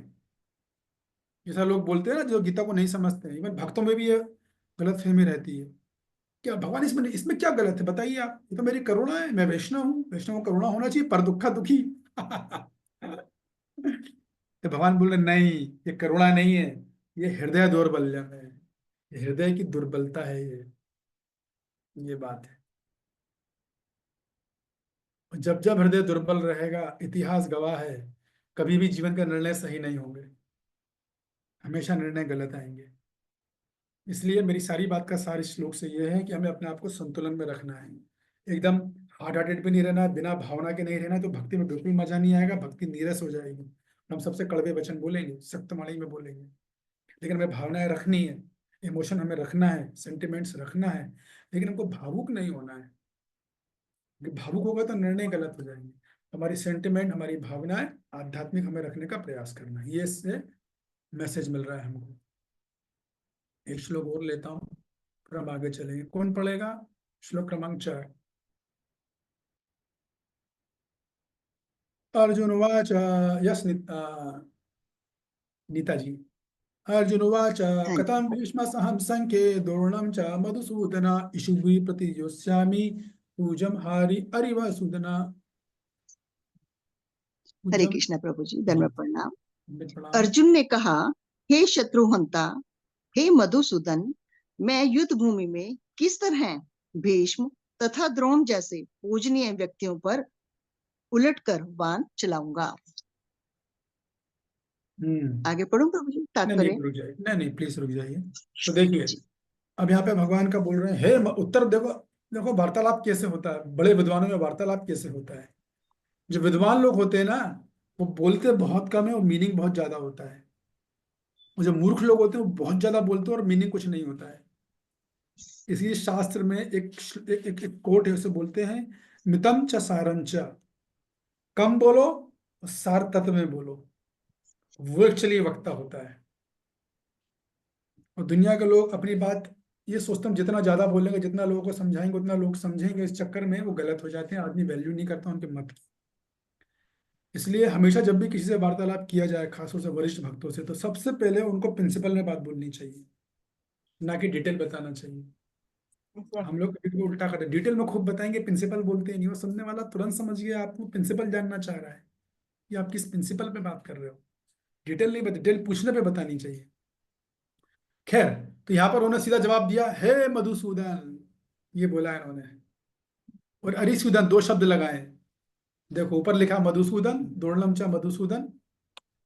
Speaker 1: जैसा लोग बोलते हैं ना, जो गीता को नहीं समझते हैं, इवन भक्तों में भी ये गलत फहमी रहती है। क्या भगवान इसमें इसमें क्या गलत है बताइए आप, ये तो मेरी करुणा है, मैं वैष्णव हूँ, वैष्णव को करुणा होना चाहिए, पर दुखा दुखी। तो भगवान बोल रहे नहीं, ये करुणा नहीं है, ये हृदय दौर्बल्यम है, ये हृदय की दुर्बलता है, ये बात है। और जब जब हृदय दुर्बल रहेगा, इतिहास गवाह है, कभी भी जीवन का निर्णय सही नहीं होंगे, हमेशा निर्णय गलत आएंगे। इसलिए मेरी सारी बात का सार इस श्लोक से यह है कि हमें अपने आप को संतुलन में रखना है, एकदम हार्ड हार्टेड भी नहीं रहना, बिना भावना के नहीं रहना, तो भक्ति में बिल्कुल मजा नहीं आएगा, भक्ति नीरस हो जाएगी। हम सबसे कड़वे वचन बोलेंगे, सख्त वाणी में बोलेंगे, लेकिन हमें भावनाएं रखनी है, इमोशन हमें रखना है, सेंटिमेंट्स रखना है, लेकिन हमको भावुक नहीं होना है। क्योंकि भावुक होगा तो निर्णय गलत हो जाएंगे। हमारी सेंटिमेंट, हमारी भावनाएं आध्यात्मिक हमें रखने का प्रयास करना है, ये इससे मैसेज मिल रहा है हमको। एक श्लोक और लेता हूँ, फिर हम आगे चलेंगे। कौन पढ़ेगा श्लोक क्रमांक 4? अर्जुन उवाच नीताजी। अर्जुन उवाच
Speaker 2: हाँ जी।
Speaker 1: कथं भीष्म सहं संख्ये द्रोणं च मधुसूदन इषुभिः प्रतियोत्स्यामि पूजं हरिवसुदन।
Speaker 8: हरे
Speaker 1: पूज्यम
Speaker 8: कृष्णा प्रभु जी,
Speaker 1: जी,
Speaker 8: धन्यवाद, प्रणाम।
Speaker 1: प्रणाम।
Speaker 8: अर्जुन ने कहा, हे शत्रुहंता, हे मधुसूदन, मैं युद्ध भूमि में किस तरह भीष्म तथा द्रोण जैसे पूजनीय व्यक्तियों पर उलटकर बाण चलाऊंगा। आगे पढ़ूं प्रभु जी,
Speaker 1: नहीं
Speaker 8: तात्पर्य?
Speaker 1: नहीं रुक जाइए, नहीं नहीं प्लीज रुक जाइए। तो देखिए,
Speaker 8: जी,
Speaker 1: अब यहाँ पे भगवान का बोल रहे हैं, हे उत्तर देखो, देखो वार्तालाप कैसे होता है, बड़े विद्वानों में वार्तालाप कैसे होता है। जो विद्वान लोग होते हैं ना, वो बोलते बहुत कम है और मीनिंग बहुत ज्यादा होता है। और जो मूर्ख लोग होते हैं वो बहुत ज्यादा बोलते हैं और मीनिंग कुछ नहीं होता है। इसलिए शास्त्र में एक कोट है, उसे बोलते हैं मितम च सारं च, कम बोलो और सार तत्व में बोलो, वो एक्चुअली वक्ता होता है। और दुनिया के लोग अपनी बात ये सोचते हैं, जितना ज्यादा बोलेंगे, जितना लोगों को समझाएंगे, उतना लोग समझेंगे, इस चक्कर में वो गलत हो जाते हैं, आदमी वैल्यू नहीं करता उनके मत की। इसलिए हमेशा जब भी किसी से वार्तालाप किया जाए, खासतौर से वरिष्ठ भक्तों से, तो सबसे पहले उनको प्रिंसिपल में बात बोलनी चाहिए, ना कि डिटेल बताना चाहिए। हम लोग कभी कभी उल्टा करते हैं, डिटेल में खूब बताएंगे, प्रिंसिपल बोलते ही नहीं, वो सुनने वाला तुरंत समझ गया आपको प्रिंसिपल जानना चाह रहा है, कि आप किस प्रिंसिपल पे बात कर रहे हो। डिटेल नहीं, डिटेल पूछने पे बतानी चाहिए। खैर, तो यहाँ पर उन्होंने सीधा जवाब दिया, हे मधुसूदन, ये बोला इन्होंने, और अरिसूदन दो शब्द लगाए। देखो ऊपर लिखा मधुसूदन, दोर्णम च मधुसूदन,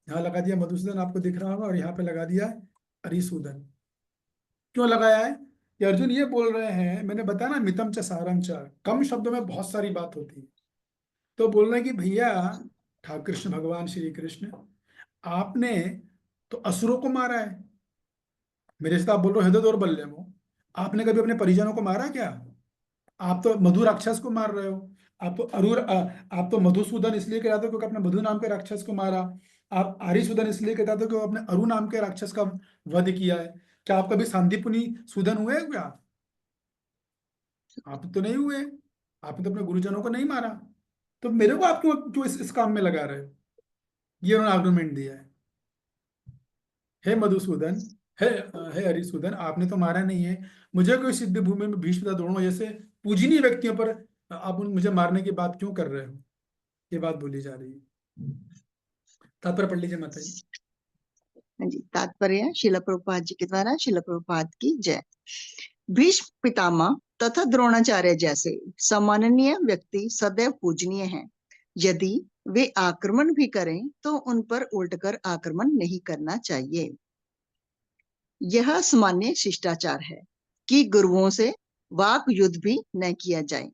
Speaker 1: यहाँ लगा दिया मधुसूदन, आपको दिख रहा होगा, और यहाँ पे लगा दिया अरिसूदन। क्यों लगाया है? कि अर्जुन ये बोल रहे हैं, मैंने बताया ना मितम च सारम च, कम शब्दों में बहुत सारी बात होती है। तो बोल रहे हैं कि भैया, ठाकुर कृष्ण भगवान श्री कृष्ण, आपने तो असुरों को मारा है, मेरे से तो आप बोल रहे हो हृदय दौर्बल्यम हो, आपने कभी अपने परिजनों को मारा क्या? आप तो मधु राक्षस को मार रहे हो। आप तो मधुसूदन इसलिए कहते हो क्योंकि अपने मधु नाम के राक्षस को मारा। आप आरिसूदन इसलिए कहते हो क्योंकि अपने अरु नाम के राक्षस का वध किया है। क्या आप कभी सांदीपुनी सूदन हुए क्या? आप तो नहीं हुए, आपने तो अपने गुरुजनों को नहीं मारा। तो मेरे को आप क्यों क्यों इस काम में लगा रहे हो? ये उन्होंने आर्गुमेंट दिया है। हे मधुसूदन, हे हे हरिसूदन, आपने तो मारा नहीं है, मुझे कोई सिद्ध भूमि में भीष्म तथा द्रोणों जैसे पूजनीय व्यक्तियों पर आप मुझे मारने की बात क्यों कर रहे हो? ये बात बोली जा रही है। तात्पर्य पढ़ लीजिए माता जी।
Speaker 8: हाँ जी, तात्पर्य शिला प्रभुपाद जी के द्वारा। शिला प्रभुपाद की जय। भीष्म पितामह तथा द्रोणाचार्य जैसे सम्माननीय व्यक्ति सदैव पूजनीय हैं। यदि वे आक्रमण भी करें तो उन पर उल्टकर आक्रमण नहीं करना चाहिए। यह सामान्य शिष्टाचार है कि गुरुओं से वाक युद्ध भी न किया जाए,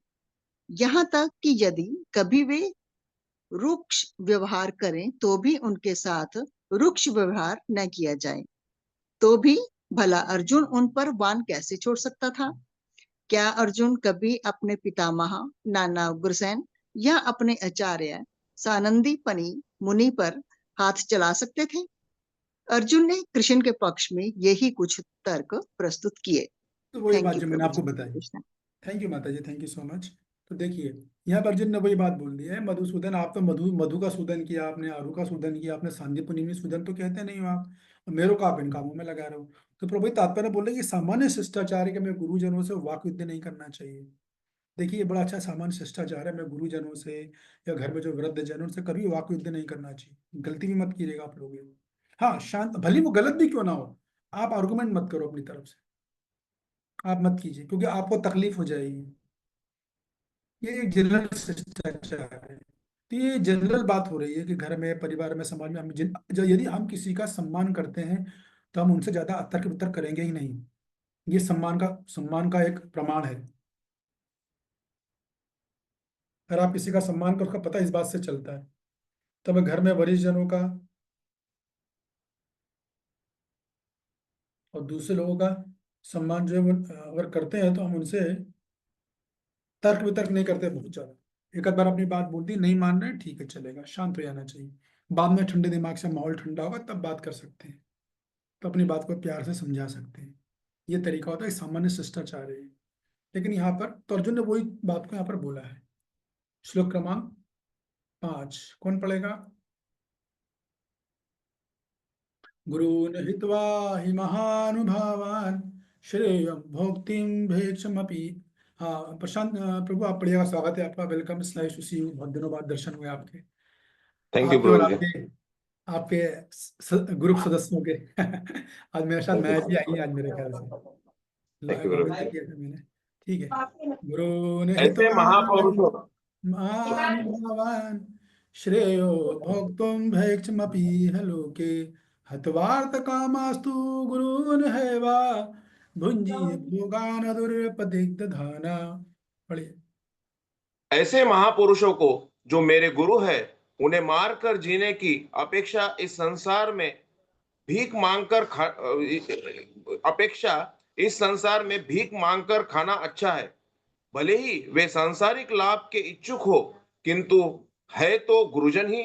Speaker 8: यहाँ तक कि यदि कभी वे रुक्ष व्यवहार करें तो भी उनके साथ रुक्ष व्यवहार न किया जाए। तो भी भला अर्जुन उन पर बाण कैसे छोड़ सकता था? क्या अर्जुन कभी अपने पितामह नाना उग्रसेन या अपने आचार्य सानंदी पनी मुनि पर हाथ चला सकते थे? अर्जुन ने कृष्ण के पक्ष में यही कुछ तर्क प्रस्तुत किए।
Speaker 1: तो वही
Speaker 8: थैंक
Speaker 1: बात
Speaker 8: यू
Speaker 1: जो मैंने
Speaker 8: प्रभु
Speaker 1: आपको
Speaker 8: जी।
Speaker 1: बताई।
Speaker 8: कृष्ण।
Speaker 1: थैंक यू माता जी, थैंक यू सो मच। तो देखिए, यहाँ पर अर्जुन ने वही बात बोल दी है, मधुसूदन, आप तो मधु मधु का सूदन किया आपने, आरु का सूदन किया आपने, सांदीपनि में सूदन तो कहते नहीं हो आप। मेरे को आप इन कामों में लगा रहे हो। तो प्रभु तात्पर्य बोल रहे हैं कि सामान्य शिष्टाचार है कि हमें गुरुजनों से वाक युद्ध नहीं करना चाहिए। देखिए ये बड़ा अच्छा सामान्य शिष्टाचार है, मैं गुरुजनों से या घर में जो वृद्ध जन उनसे कभी वाक युद्ध नहीं करना चाहिए। गलती भी मत कीजिएगा आप लोग ये। हाँ शांत, भले वो गलत भी क्यों ना हो, आप आर्गुमेंट मत करो अपनी तरफ से, आप मत कीजिए, क्योंकि आपको तकलीफ हो जाएगी। ये एक जनरल शिष्टाचार है। तो ये जनरल बात हो रही है कि घर में, परिवार में, समाज में हम यदि हम किसी का सम्मान करते हैं तो हम उनसे ज्यादा तर्क वितर्क करेंगे ही नहीं। ये सम्मान का एक प्रमाण है। अगर आप किसी का सम्मान कर, उसका पता इस बात से चलता है। तब घर में वरिष्ठ जनों का और दूसरे लोगों का सम्मान जो है वो अगर करते हैं तो हम उनसे तर्क वितर्क नहीं करते बहुत ज्यादा। एक आध बार अपनी बात बोल दी, नहीं मान रहे, ठीक है चलेगा, शांत हो जाना चाहिए। बाद में ठंडे दिमाग से माहौल ठंडा होगा तब बात कर सकते हैं, तो अपनी बात को प्यार से समझा सकते हैं। ये तरीका होता है, सामान्य शिष्टाचार है। लेकिन यहाँ पर तो अर्जुन ने वही बात को यहाँ पर बोला है। श्लोक क्रमांक 5 कौन पढ़ेगा? गुरून् हित्वा हि महानुभावान् श्रेयं भोक्तिं भेक्षमपि। हाँ प्रशांत, प्रभु आप पढ़िएगा। स्वागत है आपका, welcome, it's nice to see you. बहुत दिनों बाद दर्शन हुए आपके,
Speaker 9: थैंक यू
Speaker 1: आपके और
Speaker 9: प्रभु जी।
Speaker 1: आपके आपके ग्रुप सदस्यों के। आज मेरे साथ
Speaker 9: थैंक यू
Speaker 1: मैच भी आई है आज मेरे ख्याल से,
Speaker 9: थैंक यू
Speaker 1: कमेंट
Speaker 9: प्रभु।
Speaker 1: किया था मैंने। ठीक है। गुरून्
Speaker 9: ऐसे
Speaker 1: हित्वा
Speaker 9: महापुरुषों
Speaker 1: महानुभावान् श्रेयो भोक्तुं भैक्षमपि लोके हत्वार्थकामास्तु गुरून् हैवा भुञ्जीय भोगान् दुर्पदिग्दधाना। पढ़िए।
Speaker 9: ऐसे महापुरुषों को जो मेरे गुरु है, उन्हें मारकर जीने की अपेक्षा भीख मांगकर खा अपेक्षा इस संसार में भीख मांगकर खाना अच्छा है। भले ही वे सांसारिक लाभ के इच्छुक हो, किंतु है तो गुरुजन ही।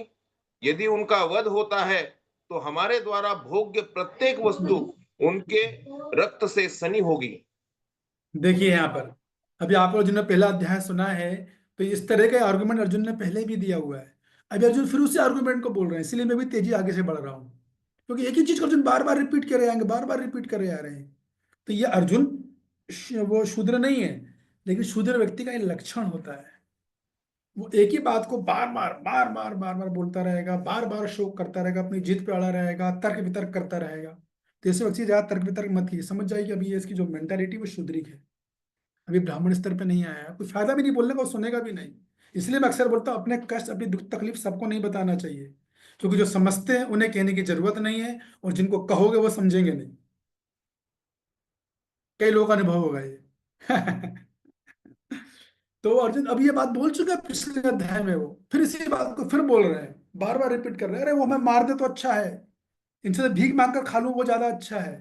Speaker 9: यदि उनका वध होता है तो हमारे द्वारा भोग्य प्रत्येक वस्तु उनके रक्त से सनी होगी।
Speaker 1: देखिए यहाँ पर, अभी आप लोग जिन्होंने पहला अध्याय सुना है, तो इस तरह का आर्गुमेंट अर्जुन ने पहले भी दिया हुआ है। अभी अर्जुन फिर उसी आर्गुमेंट को बोल रहे हैं, इसलिए मैं भी तेजी आगे से बढ़ रहा हूँ, क्योंकि एक ही चीज को अर्जुन बार बार रिपीट करे आएंगे, बार बार रिपीट करे आ रहे हैं। तो ये अर्जुन वो शूद्र नहीं है, लेकिन शूद्र व्यक्ति का ये लक्षण होता है। वो एक ही बात को बार बार बोलता रहेगा, बार बार शोक करता रहेगा, अपनी जिद पे अड़ा रहेगा, तर्क वितर्क करता रहेगा। तो ऐसे व्यक्ति से ज्यादा तर्क वितर्क मत कीजिए, समझ जाइए कि अभी ये इसकी जो मेंटालिटी वो शूद्रिक है, अभी ब्राह्मण स्तर पे नहीं आया है। कोई फायदा भी नहीं बोलने का, वो सुनेगा भी नहीं। इसलिए मैं अक्सर बोलता हूँ अपने कष्ट, अपनी दुख तकलीफ सबको नहीं बताना चाहिए, क्योंकि जो समझते हैं उन्हें कहने की जरूरत नहीं है, और जिनको कहोगे वो समझेंगे नहीं। कई लोगों का अनुभव होगा ये। तो अर्जुन अब ये बात बोल चुका है पिछले अध्याय में, वो फिर इसी बात को फिर बोल रहे हैं, बार बार रिपीट कर रहे हैं। अरे वो हमें मार दे तो अच्छा है, इनसे तो भीख मांग कर खा लूं वो ज्यादा अच्छा है।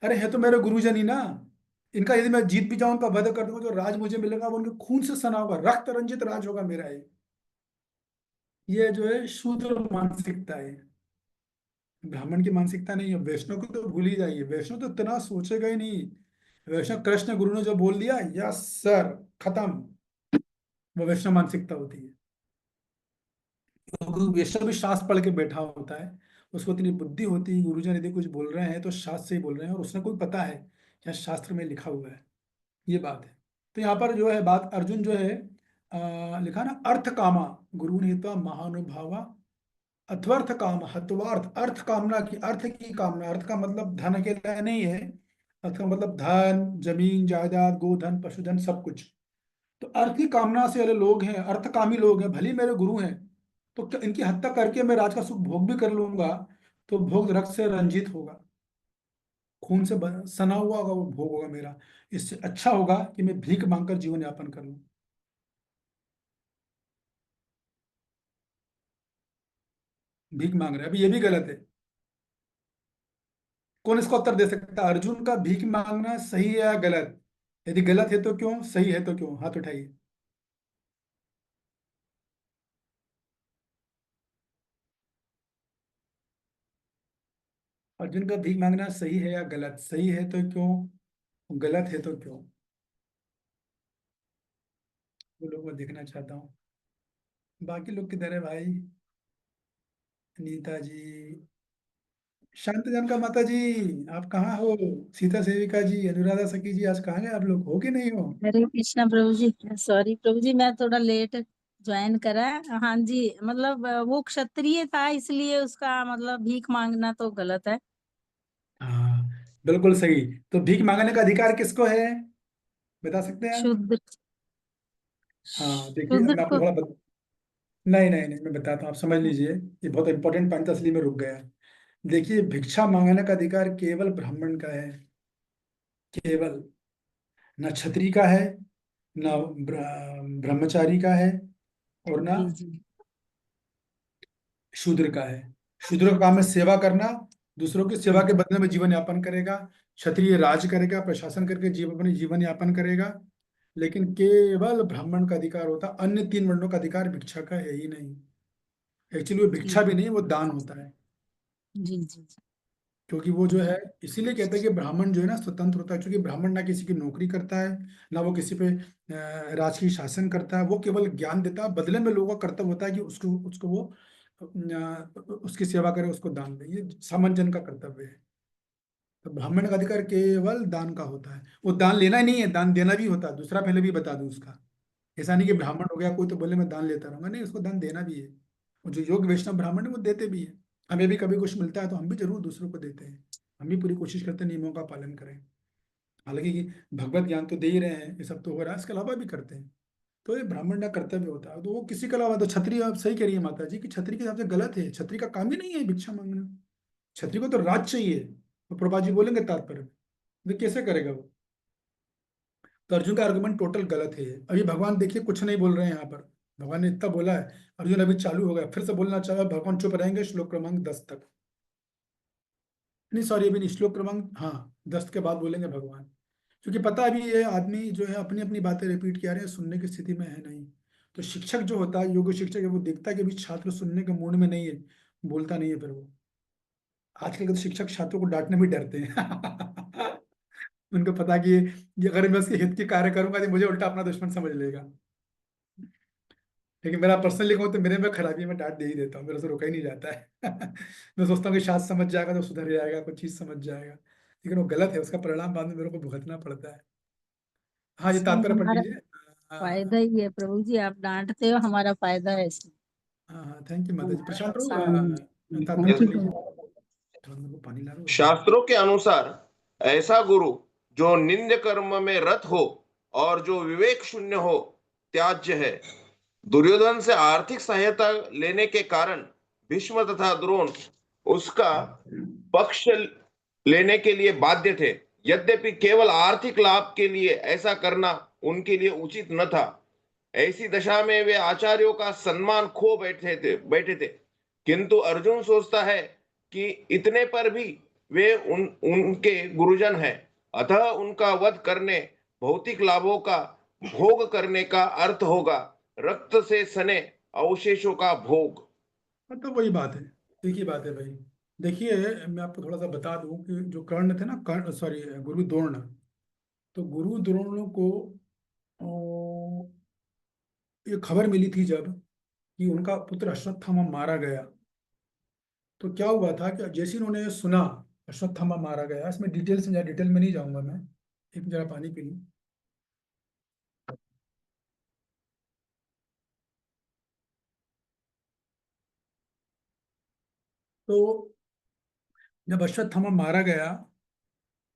Speaker 1: अरे है तो मेरे गुरुजन ही ना, इनका यदि मैं जीत भी जाऊं, उनका वध कर दूंगा, जो राज मुझे मिलेगा वो उनके खून से सना होगा, रक्त रंजित राज होगा मेरा। ये जो है शूद्र मानसिकता है, ब्राह्मण की मानसिकता नहीं है। वैष्णव को तो भूल ही जाइए, वैष्णव तो इतना सोचेगा ही नहीं। वैष्णव कृष्ण गुरु ने जो बोल दिया, यस सर, खत्म। वो वैष्णव मानसिकता होती है। तो वैष्णव भी शास्त्र पढ़ के बैठा होता है, उसको इतनी बुद्धि होती है, गुरुजन यदि कुछ बोल रहे हैं तो शास्त्र से ही बोल रहे हैं, और उसने कोई पता है क्या शास्त्र में लिखा हुआ है। ये बात है। तो यहाँ पर जो है बात, अर्जुन जो है लिखा ना, अर्थ कामा गुरु नीता महानुभावा अथर्थ काम हत्वार्थ, अर्थ कामना की, अर्थ की कामना, अर्थ का मतलब धन के लिए नहीं है, अर्थ का मतलब धन, जमीन जायदाद, गोधन, पशुधन, सब कुछ। तो अर्थ की कामना से वाले लोग हैं, अर्थकामी लोग हैं, भले ही मेरे गुरु हैं, तो इनकी हत्या करके मैं राज का सुख भोग भी कर लूंगा, तो भोग रक्त से रंजित होगा, खून से सना हुआ होगा, वो भोग होगा मेरा। इससे अच्छा होगा कि मैं भीख मांगकर जीवन यापन कर लूं। भीख मांग रहे हैं, अभी ये भी गलत है। कौन इसका उत्तर दे सकता है? अर्जुन का भीख मांगना सही है या गलत? यदि गलत है तो क्यों, सही है तो क्यों? हाथ उठाइए। अर्जुन का भीख मांगना सही है या गलत? सही है तो क्यों, गलत है तो क्यों? वो लोग मैं देखना चाहता हूँ। बाकी लोग किधर है भाई? नीता जी, शांतजनका माता जी, आप कहाँ हो? सीता सेविका जी, अनुराधा सखी जी, आज कहाँ गए आप लोग? हो कि नहीं हो?
Speaker 10: हरे कृष्णा प्रभु जी। सॉरी प्रभु जी, मैं थोड़ा लेट ज्वाइन करा। हाँ जी, मतलब वो क्षत्रिय था इसलिए उसका मतलब भीख मांगना तो गलत है।
Speaker 1: हाँ, बिल्कुल सही। तो भीख मांगने का अधिकार किसको है, बता सकते हैं आप?
Speaker 10: शुद्र,
Speaker 1: हाँ देखिए, अब
Speaker 10: शुद्र
Speaker 1: मैं आपको
Speaker 10: को।
Speaker 1: थोड़ा नहीं नहीं नहीं, मैं बताता हूँ, आप समझ लीजिए। ये बहुत इंपॉर्टेंट पॉइंट था, इसलिए मैं रुक गया। देखिए, भिक्षा मांगने का अधिकार केवल ब्राह्मण का है, केवल। न क्षत्रिय का है, न ब्रह्मचारी का है, और ना
Speaker 10: जी जी
Speaker 1: शूद्र का है। शूद्र का काम है सेवा करना, दूसरों की सेवा
Speaker 10: जी
Speaker 1: के बदले में जीवन यापन करेगा। क्षत्रिय राज करेगा, प्रशासन करके अपने जीवन यापन करेगा। लेकिन केवल ब्राह्मण का अधिकार होता, अन्य तीन वर्णों का अधिकार भिक्षा का है ही नहीं। एक्चुअली वो
Speaker 10: जी
Speaker 1: भिक्षा भी नहीं, वो दान होता है।
Speaker 10: जी जी जी
Speaker 1: क्योंकि वो जो है, इसीलिए कहते हैं कि ब्राह्मण जो है ना स्वतंत्र होता है, क्योंकि ब्राह्मण ना किसी की नौकरी करता है, ना वो किसी पे राजकीय शासन करता है। वो केवल ज्ञान देता है, बदले में लोगों का कर्तव्य होता है कि उसको उसको वो उसकी सेवा करे, उसको दान दे। ये सामान्य जन का कर्तव्य है। तो ब्राह्मण का अधिकार केवल दान का होता है। वो दान लेना ही नहीं है, दान देना भी होता है। दूसरा पहले भी बता दूं उसका, ऐसा नहीं कि ब्राह्मण हो गया कोई तो बोले मैं दान लेता रहूंगा, नहीं, उसको दान देना भी है। और जो योग वैष्णव ब्राह्मण है वो देते भी है। हमें भी कभी कुछ मिलता है तो हम भी जरूर दूसरों को देते हैं। हम भी पूरी कोशिश करते हैं नियमों का पालन करें। हालांकि भगवत ज्ञान तो दे ही रहे हैं, ये सब तो हो रहा है, इसके अलावा भी करते हैं। तो ये ब्राह्मण का कर्तव्य होता है। तो वो किसी के अलावा, तो छत्री, आप सही कह रही है माता जी कि छत्री के हिसाब से गलत है। छत्री का काम ही नहीं है भिक्षा मांगना। छत्री को तो राज चाहिए। तो प्रभा जी बोलेंगे तात्पर्य में, तो कैसे करेगा वो? तो अर्जुन का आर्गुमेंट टोटल गलत है। अभी भगवान देखिए कुछ नहीं बोल रहे हैं यहाँ पर। भगवान ने इतना बोला है, अर्जुन अभी चालू हो गया, फिर से बोलना चाहा, भगवान चुप रहेंगे श्लोक क्रमांक 10 तक। नहीं सॉरी, अभी नहीं, श्लोक क्रमांक, हाँ, 10 के बाद बोलेंगे भगवान। क्योंकि पता है अभी ये आदमी जो है अपनी अपनी बातें रिपीट किया रहे हैं, सुनने की स्थिति में है नहीं। तो शिक्षक जो होता है, योग शिक्षक है, वो देखता है कि अभी छात्र सुनने के मूड में नहीं है, बोलता नहीं है फिर वो। आजकल के तो शिक्षक छात्रों को डांटने भी डरते हैं। उनको पता है कि ये अगर मैं उसके हित की कार्य करूंगा तो मुझे उल्टा अपना दुश्मन समझ लेगा। लेकिन मेरा पर्सनली कहूँ तो मेरे में खराबी है, मैं डांट दे ही देता हूँ, मेरे से रोका ही नहीं जाता है। मैं सोचता हूँ कि शायद समझ जाएगा तो सुधर जाएगा, कुछ चीज समझ जाएगा। लेकिन वो गलत है, उसका परिणाम बाद में मेरे को भुगतना पड़ता है। हाँ, ये
Speaker 10: इसमें
Speaker 1: तात्पर्य पढ़
Speaker 10: हमारा
Speaker 1: लीजिए।
Speaker 10: फायदा ही है प्रभु जी, आप डांटते हो, हमारा फायदा है इसमें।
Speaker 1: हाँ हाँ, थैंक यू माता जी। प्रशांत प्रभु, तात्पर्य
Speaker 10: थैंक
Speaker 1: पढ़
Speaker 10: यू।
Speaker 1: लीजिए। थोड़ा मेरे को पानी ला लो।
Speaker 9: शास्त्रों के अनुसार ऐसा गुरु जो निंद्य कर्म में रत हो और जो विवेक शून्य हो त्याज्य है। दुर्योधन से आर्थिक सहायता लेने के कारण भीष्म तथा द्रोण उसका पक्ष लेने के लिए बाध्य थे। यद्यपि केवल आर्थिक लाभ के लिए ऐसा करना उनके लिए उचित न था। ऐसी दशा में वे आचार्यों का सम्मान खो बैठे थे। किंतु अर्जुन सोचता है कि इतने पर भी वे उनके गुरुजन हैं, अतः उनका वध करने भौतिक लाभों का भोग करने का अर्थ होगा रक्त से सने अवशेषों का भोग।
Speaker 1: मतलब वही बात है, एक ही बात है भाई। देखिए, मैं आपको थोड़ा सा बता दूं कि जो कर्ण थे ना, कर्ण सॉरी, गुरु द्रोण। तो गुरु द्रोणों को ये खबर मिली थी जब कि उनका पुत्र अश्वत्थामा मारा गया। तो क्या हुआ था कि जैसे ही उन्होंने सुना अश्वत्थामा मारा गया, इसमें डिटेल में नहीं जाऊंगा मैं, एक जरा पानी पी लूं। तो जब अश्वत्थामा मारा गया,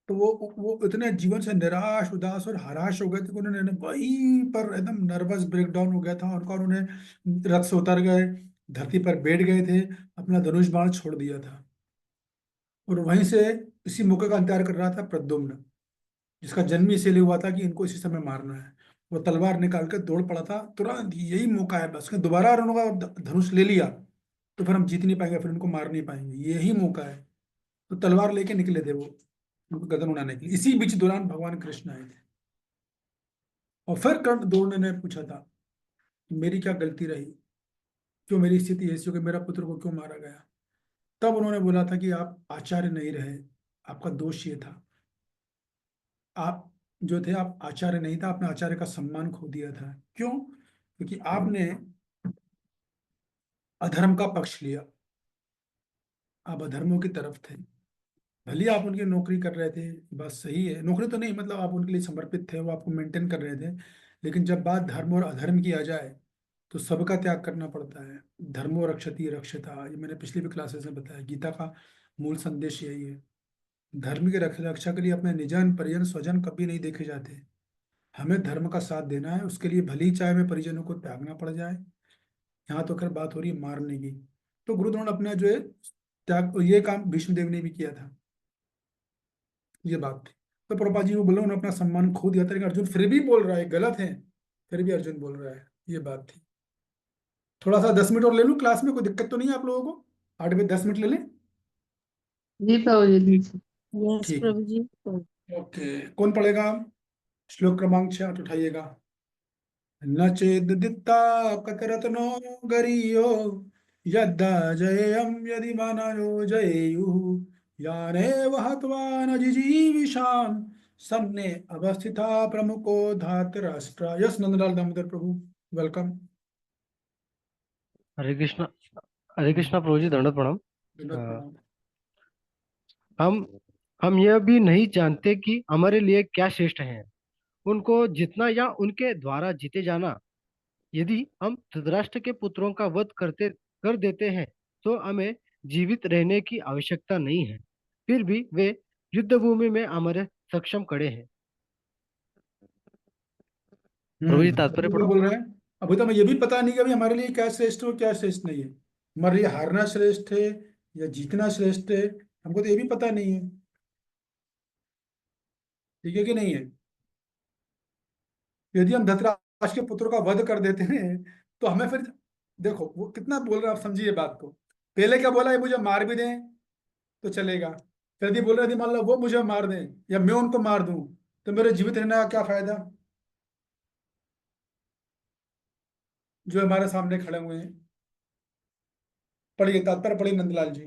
Speaker 1: तो वो इतने जीवन से निराश उदास और हताश हो गए थे कि उन्होंने वहीं पर एकदम नर्वस ब्रेकडाउन हो गया था उनका। उन्होंने रथ से उतर गए, धरती पर बैठ गए थे, अपना धनुष बाण छोड़ दिया था। और वहीं से इसी मौके का इंतजार कर रहा था प्रद्युम्न, जिसका जन्म इसीलिए हुआ था कि इनको इसी समय मारना है। वो तलवार निकाल कर दौड़ पड़ा था, तुरंत यही मौका है बस, कि दोबारा अगर उनका धनुष ले लिया तो फिर हम जीत नहीं पाएंगे, फिर उनको मार नहीं पाएंगे, यही मौका है। तो तलवार लेके निकले थे वो, उनको गर्दन उड़ाने के लिए। इसी बीच दौरान भगवान कृष्ण आए थे। और फिर कर्ण द्रोण ने पूछा था कि मेरी क्या गलती रही, क्यों मेरी स्थिति ऐसी हो कि मेरा पुत्र को क्यों मारा गया। तब उन्होंने बोला था कि आप आचार्य नहीं रहे, आपका दोष ये था, आप जो थे, आप आचार्य नहीं था, आपने आचार्य का सम्मान खो दिया था। क्यों? क्योंकि आपने अधर्म का पक्ष लिया। आप अधर्मों की तरफ थे। भले ही आप उनकी नौकरी कर रहे थे, बात सही है, नौकरी तो नहीं, मतलब आप उनके लिए समर्पित थे, वो आपको मेंटेन कर रहे थे। लेकिन जब बात धर्म और अधर्म की आ जाए तो सबका त्याग करना पड़ता है। धर्मो रक्षति रक्षता, ये मैंने पिछली भी क्लासेस में बताया, गीता का मूल संदेश यही है। धर्म की रक्षा के लिए अपने निजन परिजन स्वजन कभी नहीं देखे जाते। हमें धर्म का साथ देना है, उसके लिए भले ही चाहे हमें परिजनों को त्यागना पड़ जाए। यहाँ तो खैर बात हो रही है मारने की। तो गुरु द्रोण अपना जो है त्याग, ये काम भीष्म देव ने भी किया था, ये बात थी। तो प्रभुपाद जी वो बोले उन्होंने अपना सम्मान खो दिया था, लेकिन अर्जुन फिर भी बोल रहा है, गलत है, फिर भी अर्जुन बोल रहा है, ये बात थी। थोड़ा सा 10 मिनट और ले लूँ क्लास में, कोई दिक्कत तो नहीं है आप लोगों को? 8 बजे 10 मिनट ले लें?
Speaker 4: जी प्रभु जी।
Speaker 10: यस
Speaker 1: ठीक
Speaker 10: प्रभु जी।
Speaker 1: है, ओके। कौन पढ़ेगा? श्लोक क्रमांक 6 उठाइएगा। न चेदित्ता कतरत्नो गरीयो यद्दा जयेयं यदि मानयो जयेयुः यानेव हत्वा न जिजीविषाम् सम्ने अवस्थिता प्रमुखो धातराष्ट्र। यस नंदलाल दामोदर प्रभु, वेलकम।
Speaker 11: हरे कृष्णा। हरे कृष्णा प्रभु जी, दंडवत प्रणाम।
Speaker 1: दंडवत
Speaker 11: अ,
Speaker 1: प्रणाम।
Speaker 11: हम यह भी नहीं जानते कि हमारे लिए क्या श्रेष्ठ है, उनको जितना या उनके द्वारा जीते जाना। यदि हम धृतराष्ट्र के पुत्रों का वध कर देते हैं तो हमें जीवित रहने की आवश्यकता नहीं है, फिर भी वे युद्ध भूमि में हमारे सक्षम खड़े हैं। प्रभु जी तात्पर्य
Speaker 1: अभी क्या
Speaker 11: पढ़ो।
Speaker 1: बोल रहे हैं? अभी तो हमें ये भी पता नहीं कि अभी हमारे लिए क्या श्रेष्ठ है और क्या श्रेष्ठ नहीं है। हमारे लिए हारना श्रेष्ठ है या जीतना श्रेष्ठ है, हमको तो ये भी पता नहीं है। ठीक है कि नहीं है? यदि हम धृतराष्ट्र के पुत्रों का वध कर देते हैं तो हमें फिर, देखो वो कितना बोल रहा है, आप समझिए बात को। पहले क्या बोला है, मुझे मार भी दें तो चलेगा। फिर यदि बोल रहे, यदि मान लो वो मुझे मार दें या मैं उनको मार दूं तो मेरे जीवित रहने का क्या फायदा, जो हमारे सामने खड़े हुए हैं। पढ़िए, तात्पर्य पढ़िए नंदलाल जी।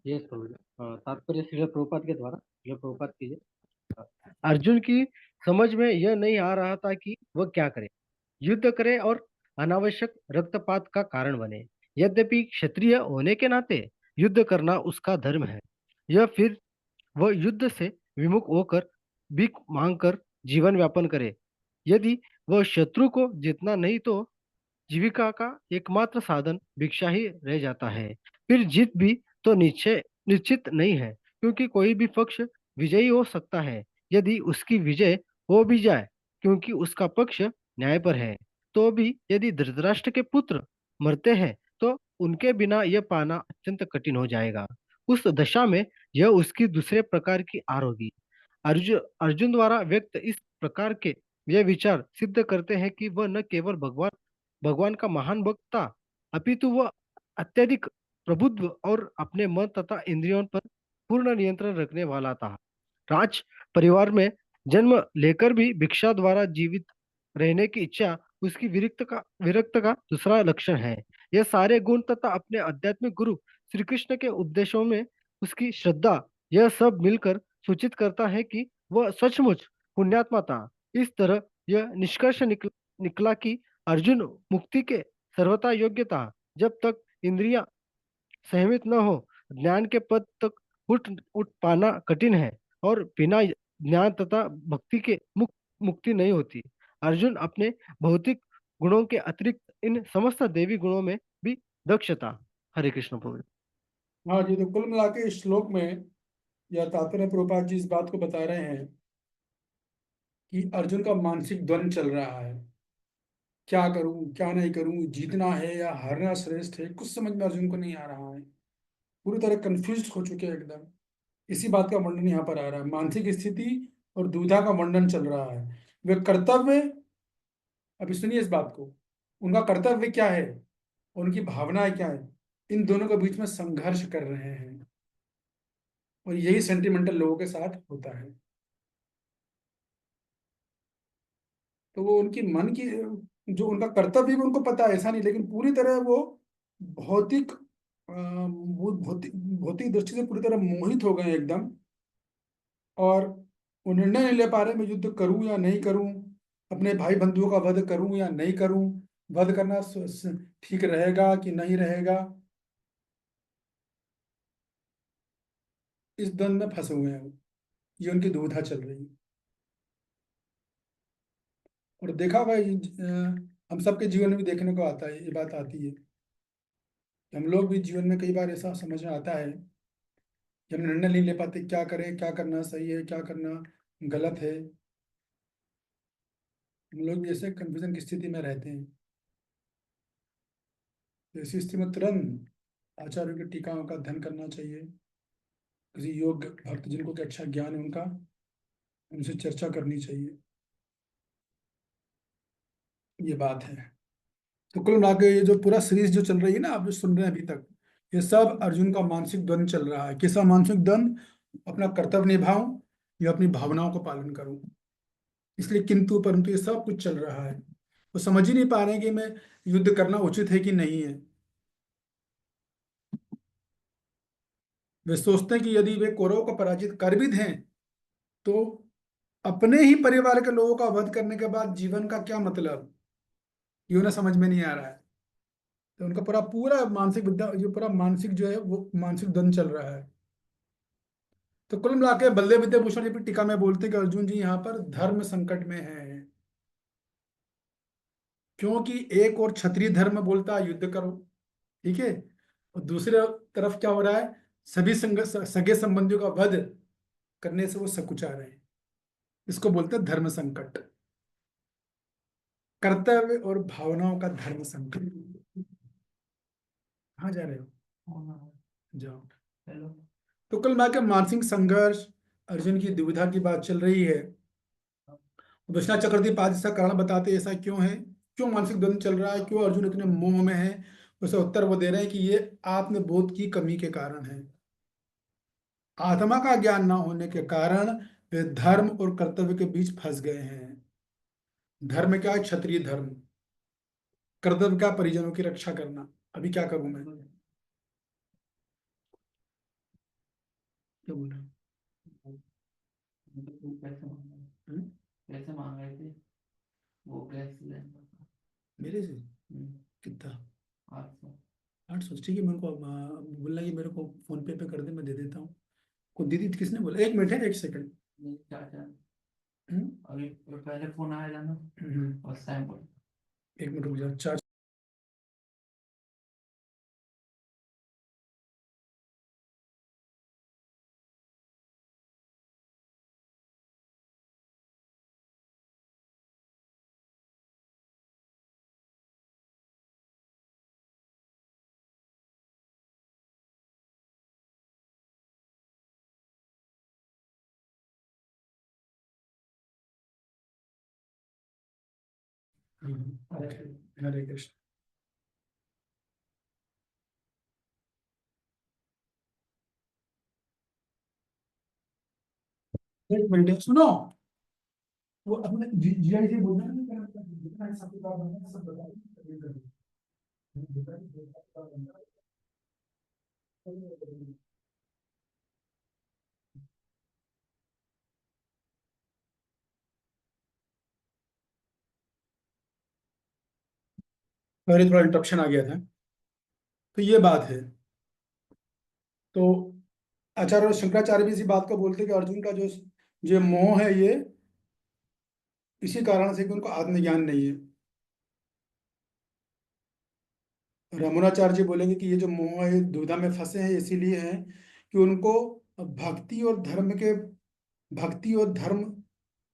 Speaker 11: यस प्रभु जी। तात्पर्य श्रील प्रभुपाद के द्वारा, श्रील प्रभुपाद कीजिए। अर्जुन की समझ में यह नहीं आ रहा था कि वह क्या करे, युद्ध करे और अनावश्यक रक्तपात का कारण बने। यद्यपि क्षत्रिय होने के नाते युद्ध करना उसका धर्म है, यह फिर वह युद्ध से विमुख होकर भीख मांगकर जीवन व्यापन करे। यदि वह शत्रु को जीतना नहीं तो जीविका का एकमात्र साधन भिक्षा ही रह जाता है। फिर जीत भी तो निश्चित नहीं है, क्योंकि कोई भी पक्ष विजयी हो सकता है। यदि उसकी विजय हो भी जाए, क्योंकि उसका पक्ष न्याय पर है, तो भी यदि धृतराष्ट्र के पुत्र मरते हैं तो उनके बिना यह पाना अत्यंत कठिन हो जाएगा। उस दशा में यह उसकी दूसरे प्रकार की हार होगी। अर्जुन द्वारा व्यक्त इस प्रकार के यह विचार सिद्ध करते हैं कि वह न केवल भगवान का महान भक्त था, अपितु वह अत्यधिक प्रबुद्ध और अपने मन तथा इंद्रियों पर पूर्ण नियंत्रण रखने वाला था। राज परिवार में जन्म लेकर भी भिक्षा द्वारा जीवित रहने की इच्छा उसकी विरक्त का दूसरा लक्षण है। यह सारे गुण तथा अपने आध्यात्मिक गुरु श्री कृष्ण के उपदेशों में उसकी श्रद्धा, यह सब मिलकर सूचित करता है कि वह सचमुच पुण्यात्मा था। इस तरह यह निष्कर्ष निकला कि अर्जुन मुक्ति के सर्वथा योग्य था। जब तक इंद्रियां सहमित न हो, ज्ञान के पद तक उठ पाना कठिन है, और बिना ज्ञान तथा भक्ति के मुक्ति नहीं होती। अर्जुन अपने भौतिक गुणों के अतिरिक्त इन समस्त देवी गुणों में भी दक्ष था। हरे कृष्ण प्रभु।
Speaker 1: हाँ जी, तो कुल मिला के इस श्लोक में या तात्पर्य प्रभुपाद जी इस बात को बता रहे हैं कि अर्जुन का मानसिक द्वंद चल रहा है, क्या करूं क्या नहीं करूं, जीतना है या हारना श्रेष्ठ है, कुछ समझ में अर्जुन को नहीं आ रहा है। पूरी तरह कंफ्यूज हो चुके हैं एकदम। इसी बात का वर्णन यहाँ पर आ रहा है, मानसिक स्थिति और दुविधा का वर्णन चल रहा है। वे कर्तव्य, अभी सुनिए इस बात को, उनका कर्तव्य क्या है, उनकी भावनाएं क्या है, इन दोनों के बीच में संघर्ष कर रहे हैं। और यही सेंटिमेंटल लोगों के साथ होता है। तो वो उनकी मन की, जो उनका कर्तव्य भी उनको पता है, ऐसा नहीं, लेकिन पूरी तरह वो भौतिक भौतिक दृष्टि से पूरी तरह मोहित हो गए एकदम। और वो निर्णय नहीं ले पा रहे, मैं युद्ध करूं या नहीं करूं, अपने भाई बंधुओं का वध करूं या नहीं करूं, वध करना ठीक रहेगा कि नहीं रहेगा, इस द्वंद में फंसे हुए हैं वो। ये उनकी दुविधा चल रही है। और देखा हुआ हम सबके जीवन में भी देखने को आता है, ये बात आती है कि हम लोग भी जीवन में कई बार ऐसा समझ में आता है कि हम निर्णय नहीं ले पाते, क्या करें, क्या करना सही है, क्या करना गलत है। हम लोग भी ऐसे कंफ्यूजन की स्थिति में रहते हैं। तो ऐसी स्थिति में तुरंत आचार्यों की टीकाओं का अध्ययन करना चाहिए। किसी योग्य भक्त जिनको कि अच्छा ज्ञान है उनका, उनसे चर्चा करनी चाहिए। ये बात है। तो कुल मिला के ये जो पूरा सीरीज जो चल रही है ना, आप जो सुन रहे हैं अभी तक, ये सब अर्जुन का मानसिक द्वंद चल रहा है। कैसा मानसिक द्वंद? अपना कर्तव्य निभाऊं या अपनी भावनाओं को पालन करूं। इसलिए किंतु परंतु ये सब कुछ चल रहा है। वो समझ ही नहीं पा रहे हैं कि मैं युद्ध करना उचित है कि नहीं है। वे सोचते हैं कि यदि वे कौरवों को पराजित कर भी दें तो अपने ही परिवार के लोगों का वध करने के बाद जीवन का क्या मतलब, ये उन्हें समझ में नहीं आ रहा है। तो उनका पूरा मानसिक विद्या, जो पूरा मानसिक जो है वो मानसिक द्वंद चल रहा है। तो कुल मिला के बलदेव विद्याभूषण जी भी टीका में बोलते हैं कि अर्जुन जी यहाँ पर धर्म संकट में है, क्योंकि एक और क्षत्रिय धर्म बोलता है युद्ध करो, ठीक है, और दूसरी तरफ क्या हो रहा है, सभी सगे संबंधियों का वध करने से वो सकुचा रहे हैं। इसको बोलते हैं धर्म संकट, कर्तव्य और भावनाओं का धर्म संकट। कहाँ जा रहे हो? जाओ। तो कुल मिला के मानसिक संघर्ष, अर्जुन की दुविधा की बात चल रही है। विश्वनाथ चक्रवर्ती पाद इसका कारण बताते हैं, ऐसा क्यों है, क्यों मानसिक द्वंद चल रहा है, क्यों अर्जुन इतने मोह में है। उसका उत्तर वो दे रहे हैं कि ये आत्मबोध की कमी के कारण है। आत्मा का ज्ञान न होने के कारण वे धर्म और कर्तव्य के बीच फंस गए हैं। धर्म क्या है? क्षत्रिय धर्म। कर्तव्य का परिजनों की रक्षा करना। अभी क्या करूं मैं? क्या बोल रहा हूँ?
Speaker 12: कैसे मांग रहे थे वो गैस सिलेंडर
Speaker 1: मेरे से कितना?
Speaker 12: 800।
Speaker 1: 800, ठीक है। मेरे को बोलना कि मेरे को फोन पे कर दे, मैं दे देता हूँ। को दीदी किसने बोला? एक मिनट है, एक सेकंड।
Speaker 12: चाचा अभी पहले फोन आया था ना, उस टाइम पर।
Speaker 1: एक मिनट रुक जाओ। चार्ज हरे कृष्ण। एक मिनट सुनो, वो अपने जीआई से बोलना नहीं करना, जितना सबके पास बनना सब बता थोड़ा इंटरप्शन आ गया था। तो ये बात है। तो आचार्य शंकराचार्य भी इसी बात को बोलते हैं कि अर्जुन का जो मोह है, ये इसी कारण से कि उनको आत्मज्ञान नहीं है। रमणाचार्य जी बोलेंगे कि ये जो मोह है दुविधा में फंसे हैं, इसीलिए है कि उनको भक्ति और धर्म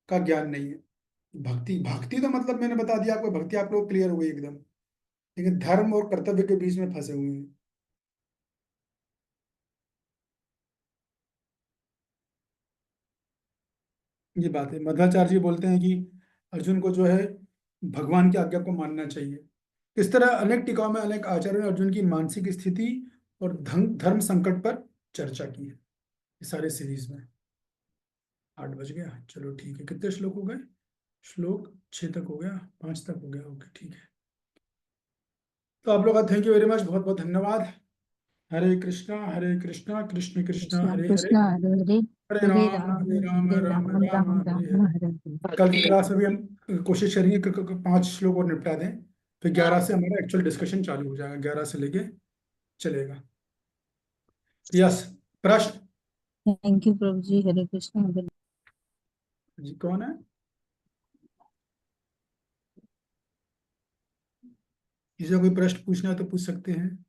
Speaker 1: का ज्ञान नहीं है। भक्ति तो मतलब मैंने बता दिया आपको, भक्ति आप लोग क्लियर हो गई एकदम, लेकिन धर्म और कर्तव्य के बीच में फंसे हुए हैं। ये बात है। मध्वाचार्य जी बोलते हैं कि अर्जुन को जो है भगवान की आज्ञा को मानना चाहिए। इस तरह अनेक टीकाओं में अनेक आचार्यों ने अर्जुन की मानसिक स्थिति और धर्म संकट पर चर्चा की है इस सारे सीरीज में। 8 बज गया, चलो ठीक है। कितने श्लोक हो गए? श्लोक 6 तक हो गया, 5 तक हो गया। ओके ठीक है। तो आप लोग का थैंक यू वेरी मच, बहुत बहुत धन्यवाद। हरे कृष्णा कृष्ण कृष्ण हरे हरे,
Speaker 10: कृष्णा हरे हरे,
Speaker 1: हरे राम राम हरे हरे। कल की क्लास में भी हम कोशिश करेंगे कि 5 श्लोक और निपटा दें। फिर 11 से हमारा एक्चुअल डिस्कशन चालू हो जाएगा, 11 से लेके चलेगा। यस, प्रश्न।
Speaker 10: थैंक यू प्रभु जी। हरे कृष्ण हरे
Speaker 1: जी कौन है? किसी को कोई प्रश्न पूछना है तो पूछ सकते हैं।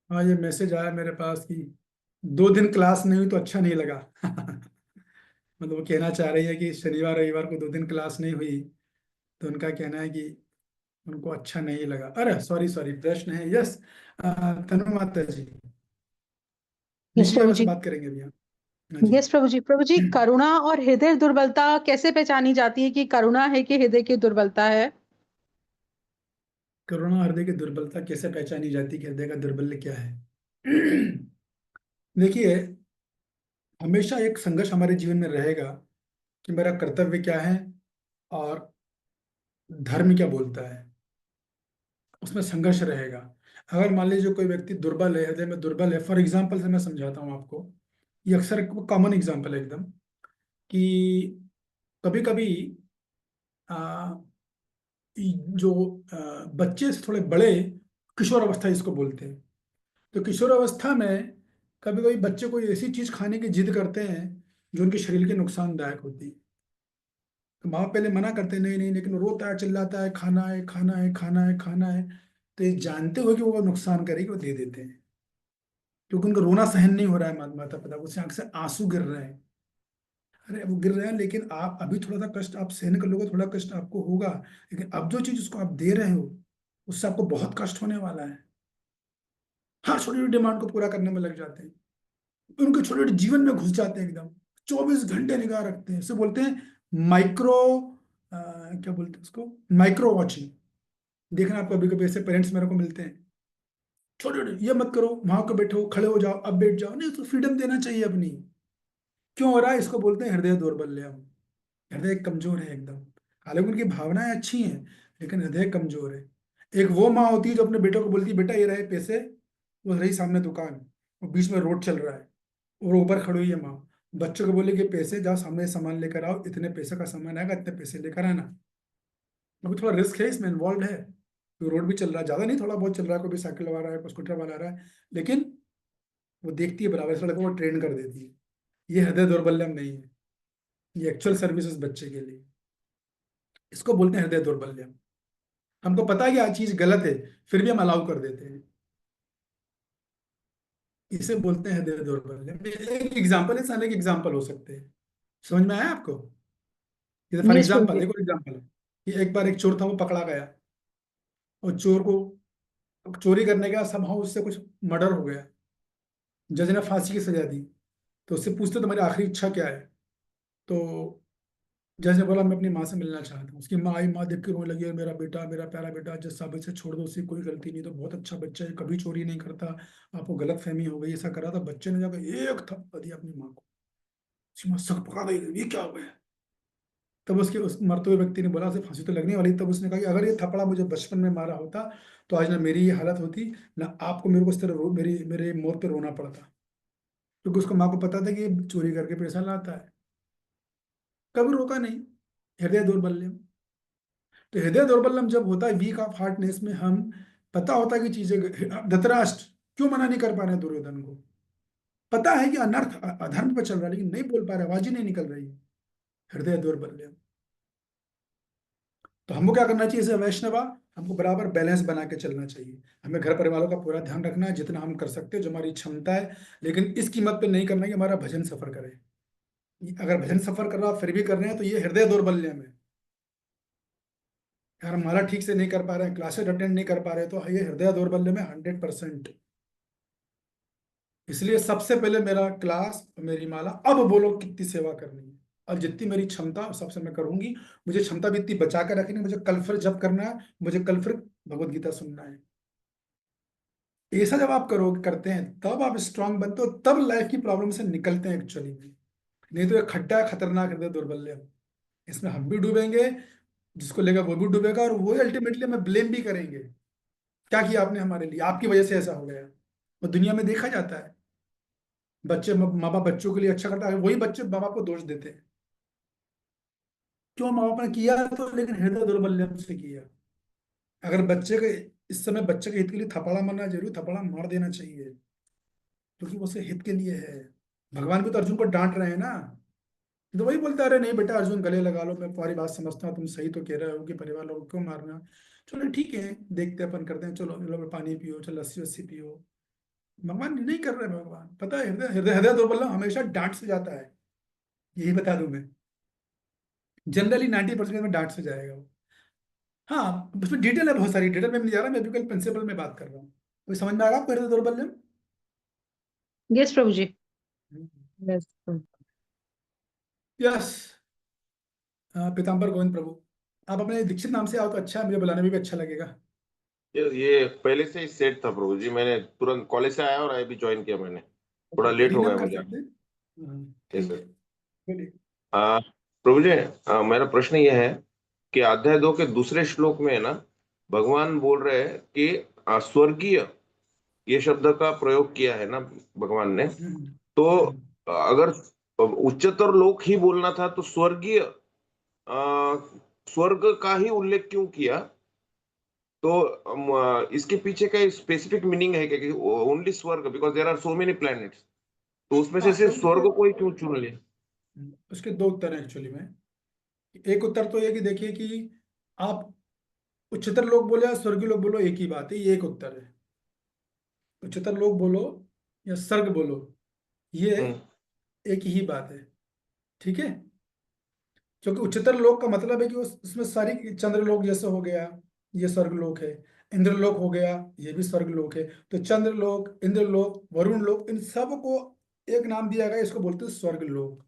Speaker 1: हाँ, ये मैसेज आया मेरे पास कि 2 दिन क्लास नहीं हुई तो अच्छा नहीं लगा। मतलब वो कहना चाह रही है कि शनिवार रविवार को 2 दिन क्लास नहीं हुई तो उनका कहना है कि उनको अच्छा नहीं लगा। अरे सॉरी सॉरी, प्रश्न है। यस, तनु माता जी,
Speaker 7: यस
Speaker 1: निजी
Speaker 7: प्रभु
Speaker 1: लेवल से
Speaker 7: जी।
Speaker 1: बात करेंगे अभी हम। हाँ जी।
Speaker 7: यस प्रभु जी। प्रभु जी, करुणा और हृदय दुर्बलता कैसे पहचानी जाती है कि करुणा है कि हृदय की दुर्बलता है?
Speaker 1: करुणा हृदय की दुर्बलता कैसे पहचानी जाती है कि हृदय का दुर्बल्य क्या है? देखिए, हमेशा एक संघर्ष हमारे जीवन में रहेगा कि मेरा कर्तव्य क्या है और धर्म क्या बोलता है, उसमें संघर्ष रहेगा। अगर मान लीजिए कोई व्यक्ति दुर्बल है, हृदय में दुर्बल है, फॉर एग्जाम्पल से मैं समझाता हूँ आपको, ये अक्सर कॉमन एग्जाम्पल है एकदम, कि कभी कभी जो बच्चे से थोड़े बड़े, किशोर अवस्था इसको बोलते हैं, तो किशोर अवस्था में कभी कभी बच्चे कोई ऐसी चीज खाने की जिद करते हैं जो उनके शरीर के नुकसानदायक होती है। तो माँ पहले मना करते हैं, नहीं नहीं, लेकिन वो रोता है, चिल्लाता है, खाना है खाना है खाना है खाना है। तो ये जानते हुए कि वो नुकसान करेगी वो दे देते हैं, क्योंकि उनको रोना सहन नहीं हो रहा है, माता पिता को, उससे आंख से आंसू गिर रहे हैं। अरे वो गिर रहे हैं, लेकिन आप अभी थोड़ा सा कष्ट आप सहन कर लोगे, थोड़ा कष्ट आपको होगा, लेकिन अब जो चीज उसको आप दे रहे हो उससे आपको बहुत कष्ट होने वाला है। हर छोटी छोटी डिमांड को पूरा करने में लग जाते हैं, उनके छोटे छोटे जीवन में घुस जाते हैं एकदम, 24 घंटे निगाह रखते हैं। इसे बोलते हैं माइक्रो, क्या बोलते हैं उसको, माइक्रो वॉचिंग। देखना, आप कभी कभी ऐसे पेरेंट्स मेरे को मिलते हैं, छोटे छोटे, ये मत करो, वहां को बैठो, खड़े हो जाओ, अब बैठ जाओ, नहीं तो फ्रीडम देना चाहिए अपनी। क्यों हो रहा है? इसको बोलते हैं हृदय दौर्बल्य। हृदय कमजोर है एकदम, हालांकि उनकी भावनाएं अच्छी हैं लेकिन हृदय कमजोर है। एक वो माँ होती है जो अपने बेटे को बोलती है, बेटा ये रहे पैसे, वो रही सामने दुकान और बीच में रोड चल रहा है और ऊपर खड़ी हुई है माँ, बच्चों को बोले कि पैसे जाओ सामने सामान लेकर आओ, इतने पैसे का सामान आएगा, इतने पैसे लेकर आना। अभी थोड़ा रिस्क है इसमें, इन्वॉल्व है, तो रोड भी चल रहा है, ज्यादा नहीं, थोड़ा बहुत चल रहा है, कोई भी साइकिल वाला रहा है, कोई स्कूटर वाला रहा है, लेकिन वो देखती है बराबर से, लड़का वो ट्रेन कर देती है। ये हृदय दौर्बल्यम नहीं है, ये एक्चुअल सर्विसेज बच्चे के लिए, इसको बोलते हैं हृदय दौर्बल्यम। हमको पता है कि आज चीज गलत है, फिर भी हम अलाउ कर देते हैं, इसे बोलते हैं हृदय दौर्बल्यम। एक एग्जाम्पल है, अनेक एग्जाम्पल हो सकते हैं। समझ में आया आपको? जैसे फॉर
Speaker 7: यस प्रभु
Speaker 1: एग्जाम्पल,
Speaker 7: जी।
Speaker 1: एक और एग्जाम्पल है कि एक बार एक चोर था, वो पकड़ा गया और चोर को चोरी करने का समहाउ उससे कुछ मर्डर हो गया, जज ने फांसी की सजा दी। तो उससे पूछते तुम्हारी आखिरी इच्छा क्या है? तो जज ने बोला मैं अपनी माँ से मिलना चाहता हूँ। उसकी माँ आई, माँ देख के रोने लगी, मेरा बेटा, मेरा प्यारा बेटा, जज साहब इसे छोड़ दो, उसकी कोई गलती नहीं, तो बहुत अच्छा बच्चा है, कभी चोरी नहीं करता, आपको गलत फहमी हो गई, ऐसा करा था। बच्चे ने जाकर एक थप्पड़ दिया अपनी माँ को, उसकी माँ सक पका गई, ये क्या हो गया? तब उसके उस मरते हुए व्यक्ति ने बोला, उसे फांसी तो लगने वाली। तब उसने कहा कि अगर ये थप्पड़ा मुझे बचपन में मारा होता तो आज ना मेरी ये हालत होती, ना आपको मेरे को इस तरह मेरी मेरे मौत पे रोना पड़ता, क्योंकि उसको माँ को पता था कि ये चोरी करके पैसा लाता है, कभी रोका नहीं। हृदय दौर्बल्यम। तो हृदय दौर्बल्यम जब होता है, वीक ऑफ हार्टनेस में, हम पता होता है कि चीजें, धृतराष्ट्र क्यों मना नहीं कर पा रहे हैं दुर्योधन को? पता है कि अनर्थ अधर्म पर चल रहा है, लेकिन नहीं बोल पा रहे, आवाज ही नहीं निकल रही। हृदय दौर्बल्यम। तो हमको क्या करना चाहिए? जैसे वैष्णवा, हमको बराबर बैलेंस बना के चलना चाहिए। हमें घर परिवारों का पूरा ध्यान रखना है जितना हम कर सकते हैं, जो हमारी क्षमता है, लेकिन इस कीमत पे नहीं करना कि हमारा भजन सफर करे। अगर भजन सफर कर रहा फिर भी कर रहे हैं तो ये हृदय दौर्बल्यम है। यार हम माला ठीक से नहीं कर पा रहे हैं, क्लासेस अटेंड नहीं कर पा रहे, तो ये हृदय दौर्बल्य में 100%। इसलिए सबसे पहले मेरा क्लास, मेरी माला, अब बोलो कितनी सेवा करनी है, और जितनी मेरी क्षमता उस सबसे मैं करूंगी। मुझे क्षमता भी इतनी बचा कर रखनी है, मुझे कल फिर जब करना है, मुझे कल फिर भगवत गीता सुनना है। ऐसा जब आप करते हैं तब आप स्ट्रांग बनते हो, तब लाइफ की प्रॉब्लम से निकलते हैं एक्चुअली में। नहीं तो ये खड्डा है, खतरनाक हृदय दौर्बल्य, इसमें हम भी डूबेंगे, जिसको लेगा वो भी डूबेगा, और वो अल्टीमेटली हमें ब्लेम भी करेंगे, क्या किया आपने हमारे लिए, आपकी वजह से ऐसा हो गया। वो दुनिया में देखा जाता है। बच्चे माँ बाप बच्चों के लिए अच्छा करता है, वही बच्चे माँ बाप को दोष देते हैं। क्यों? माँ बाप ने किया तो, लेकिन हृदय दौर्बल्य से किया। अगर बच्चे के इस समय बच्चे के हित के लिए थप्पड़ा मारना जरूरी, थप्पड़ा मार देना चाहिए, क्योंकि वो उसके हित के लिए है। भगवान भी तो अर्जुन को डांट रहे हैं ना, तो वही बोलता है, अरे नहीं बेटा अर्जुन गले लगा लो, मैं तुम्हारी बात समझता हूँ, तुम सही तो कह रहे हो कि परिवार लोगों को क्यों मारना। चलो ठीक है, देखते हैं, अपन करते हैं, चलो लोग पानी पियो, चलो लस्सी वस्सी पियो। भगवान नहीं कर रहे, भगवान पता है हृदय हृदय हृदय दुर्बल हमेशा डांट से जाता है, यही बता दूं मैं। जनरली 90% में डांट से जाएगा वो। हाँ, उसमें डिटेल है, बहुत सारी डिटेल में नहीं जा रहा, मैं बिल्कुल प्रिंसिपल में बात कर रहा हूँ। कोई समझ में आ रहा आपको हृदय दौर्बल्य?
Speaker 7: यस प्रभु जी।
Speaker 6: यस।
Speaker 1: यस। पीताम्बर गोविंद प्रभु, आप अपने दीक्षित नाम से आओ तो अच्छा है, मुझे बुलाने में भी अच्छा लगेगा।
Speaker 9: ये पहले से ही सेट था प्रभु जी, मैंने तुरंत कॉलेज से आया और अभी ज्वाइन किया मैंने, थोड़ा लेट हो
Speaker 1: रीनेम
Speaker 9: गया
Speaker 1: कर
Speaker 9: मुझे।
Speaker 1: सकते हैं?
Speaker 9: यस
Speaker 1: ठीक है,
Speaker 9: सर।
Speaker 1: बोलिए।
Speaker 9: प्रभु जी, मेरा प्रश्न यह है कि अध्याय 2 के दूसरे श्लोक में है ना, भगवान बोल रहे हैं कि स्वर्गीय, ये शब्द का प्रयोग किया है ना भगवान ने, तो अगर उच्चतर लोक ही बोलना था तो स्वर्गीय, स्वर्ग का ही उल्लेख क्यों किया? तो इसके पीछे का स्पेसिफिक मीनिंग है क्या कि ओनली स्वर्ग, because there are so many planets, तो उसमें से
Speaker 1: हाँ, तो
Speaker 9: सिर्फ स्वर्ग को ही क्यों चुन लिया?
Speaker 1: उसके दो उत्तर हैं एक्चुअली में। एक उत्तर तो ये कि देखिए कि आप उच्चतर लोक बोले या स्वर्गीय लोक बोलो, एक ही बात है, ये एक उत्तर है। उच्चतर लोक बोलो या स्वर्ग बोलो, ये एक ही बात है, ठीक है। क्योंकि उच्चतर लोक का मतलब है कि उसमें सारी चंद्र लोक जैसे हो गया, ये स्वर्ग लोक है। इंद्र लोक हो गया, ये भी स्वर्ग लोक है। तो चंद्र लोक, इंद्र लोक, वरुण लोक, इन सब को एक नाम दिया गया, इसको बोलते हैं स्वर्ग लोक।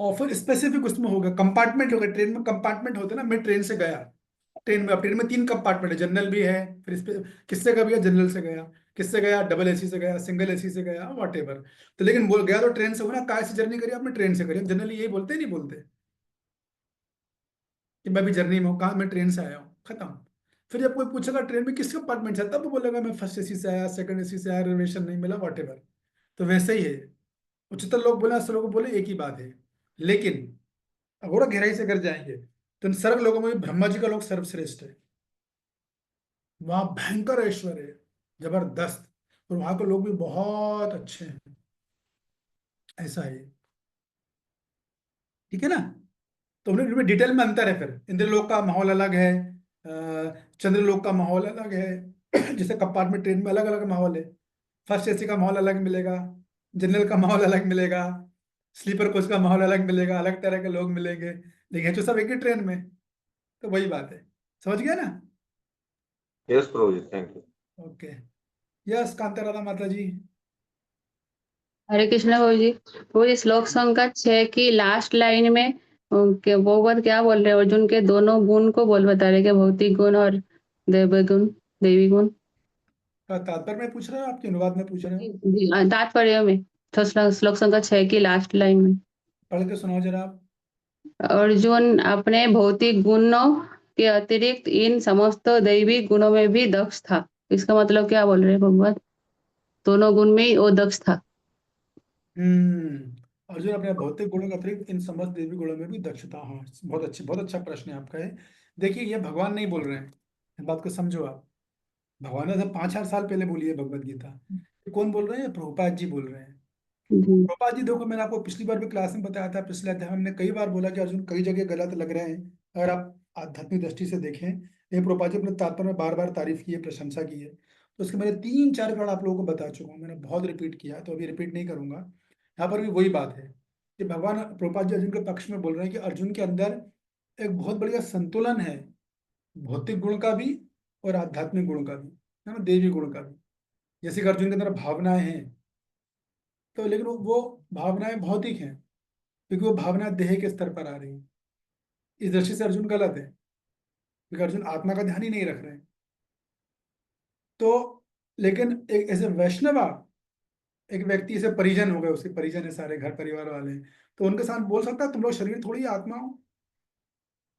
Speaker 1: और फिर स्पेसिफिक उसमें होगा, कंपार्टमेंट होगा, ट्रेन में कंपार्टमेंट होते हैं ना, मैं ट्रेन से गया, ट्रेन में 3 कंपार्टमेंट है, जनरल भी है, फिर इस पे किससे का भी है, जनरल से गया, किससे गया, डबल एसी से गया, सिंगल एसी से गया, वॉट एवर। तो लेकिन बोल गया तो ट्रेन से हो ना, काय से जर्नी करी आपने, ट्रेन से करी। जनरली यही बोलते नहीं बोलते कि मैं भी जर्नी में हूँ, कहा मैं ट्रेन से आया हूँ, खत्म। फिर जब कोई पूछेगा ट्रेन में किस कंपार्टमेंट से, तब वो बोलेगा मैं फर्स्ट एसी से आया, सेकंड एसी से आया, रिजर्वेशन नहीं मिला, वॉट एवर। तो वैसे ही है, उच्चतर लोग बोले, असर लोग बोले, एक ही बात है। लेकिन अगर गहराई से कर जाएंगे तो इन सर्व लोगों में भी ब्रह्मा जी का लोग सर्वश्रेष्ठ है। वहां भयंकर ऐश्वर्य है, जबरदस्त, और वहां के लोग भी बहुत अच्छे हैं, ऐसा है, ठीक है ना। तो उन्हें डिटेल में अंतर है। फिर इंद्रलोक का माहौल अलग है, चंद्रलोक का माहौल अलग है। जैसे कंपार्टमेंट ट्रेन में अलग अलग माहौल है, फर्स्ट एसी का माहौल अलग मिलेगा, जनरल का माहौल अलग मिलेगा, स्लीपर कोच का माहौल अलग मिलेगा, अलग तरह के लोग मिलेंगे, लेकिन है तो सब एक ही ट्रेन में। तो वही बात है, समझ गया ना?
Speaker 9: Yes Prabhu ji, thank you.
Speaker 1: Okay. Yes, Kanta Radha Mata ji.
Speaker 4: हरे कृष्णा प्रभु जी। वो इस श्लोक संख्या 6 की लास्ट लाइन में भगवत क्या बोल रहे हैं, अर्जुन के दोनों गुण को बता रहे हैं, भौतिक गुण और देवी गुण।
Speaker 1: तात्पर्य में पूछ रहे हो, आपके अनुवाद में पूछ रहे हो?
Speaker 4: जी, तात्पर्य में, तो श्लोक संख्या 6 की लास्ट लाइन में
Speaker 1: पढ़ के सुनाओ जरा आप।
Speaker 4: अर्जुन अपने भौतिक गुणों के अतिरिक्त इन समस्त दैवी गुणों में भी दक्ष था। इसका मतलब क्या बोल रहे हैं भगवत? दोनों गुण में ही वो दक्ष था।
Speaker 1: अर्जुन अपने भौतिक गुणों के अतिरिक्त इन समस्त देवी गुणों में भी दक्षता। हाँ, बहुत अच्छा प्रश्न है आपका है। देखिए, ये भगवान नहीं बोल रहे हैं, इस बात को समझो आप। भगवान ने 5,000 साल पहले बोली है भगवत गीता। ये कौन बोल रहे हैं? प्रभुपाद जी बोल रहे हैं।
Speaker 4: जी।
Speaker 1: प्रभुपाद जी, देखो मैंने आपको पिछली बार भी क्लास में बताया था, पिछले अध्याय में हमने कई बार बोला कि अर्जुन कई जगह गलत लग रहे हैं। अगर आप आध्यात्मिक दृष्टि से देखें, ये प्रभुपाद जी अपने तात्पर्य में बार बार तारीफ की है, प्रशंसा की है। तो उसके मैंने 3-4 कारण आप लोगों को बता चुका हूँ, मैंने बहुत रिपीट किया है, तो अभी रिपीट नहीं करूंगा। यहाँ पर भी वही बात है कि भगवान प्रभुपाद जी अर्जुन के पक्ष में बोल रहे हैं कि अर्जुन के अंदर एक बहुत बढ़िया संतुलन है, भौतिक गुण का भी और आध्यात्मिक गुण का भी, है ना, देवी गुण का भी। जैसे कि अर्जुन के अंदर भावनाएं हैं, तो लेकिन वो भावनाएं भौतिक हैं, क्योंकि वो भावना देह के स्तर पर आ रही है। इस दृष्टि से अर्जुन गलत है, क्योंकि अर्जुन आत्मा का ध्यान ही नहीं रख रहे हैं। तो लेकिन एक ऐसे वैष्णवा, एक व्यक्ति से परिजन हो गए, उसके परिजन है, सारे घर परिवार वाले हैं, तो उनके साथ बोल सकता है तुम लोग शरीर थोड़ी आत्मा हो।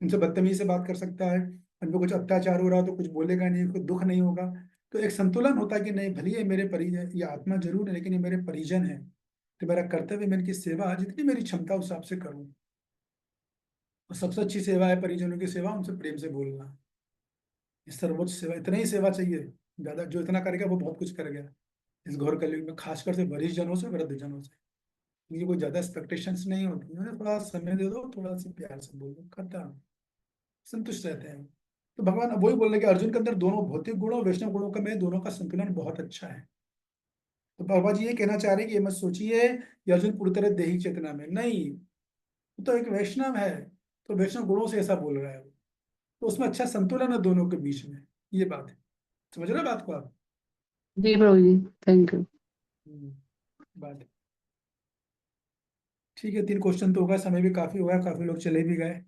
Speaker 1: उनसे बदतमीजी से बात कर सकता है, उन पर कुछ अत्याचार हो रहा तो कुछ बोलेगा नहीं, कुछ दुख नहीं होगा। तो एक संतुलन होता है कि नहीं, भले ये मेरे परिजन, ये आत्मा जरूर है लेकिन ये मेरे परिजन है, तो मेरा कर्तव्य, मैं इनकी सेवा जितनी मेरी क्षमता उस हिसाब से करूँ। और सबसे अच्छी सेवा है परिजनों की सेवा, उनसे प्रेम से बोलना, ये सर्वोच्च सेवा, इतना ही सेवा चाहिए। ज्यादा जो इतना कर गया वो बहुत कुछ कर गया इस घोर कलयुग में, खासकर से वरिष्ठ जनों से, वृद्ध जनों से। मुझे कोई ज्यादा एक्सपेक्टेशंस नहीं होती, उन्हें थोड़ा समय दे दो, थोड़ा सा प्यार से बोल दो, खत्म, संतुष्ट रहते हैं। तो भगवान वही बोल रहे कि अर्जुन के अंदर दोनों भौतिक गुणों और वैष्णव गुणों का में दोनों का संतुलन बहुत अच्छा है। तो बाबा जी ये कहना चाह रहे हैं कि ये मत सोचिए कि अर्जुन पूरी तरह देही चेतना में नहीं, वो तो एक वैष्णव है, तो वैष्णव गुणों से ऐसा बोल रहा है, तो उसमें अच्छा संतुलन है दोनों के बीच में, ये बात है। समझ रहे हो बात को आप?
Speaker 4: जी प्रभु जी, थैंक यू।
Speaker 1: बात है। ठीक है, 3 क्वेश्चन तो होगा, समय भी काफी हुआ है, काफी लोग चले भी गए।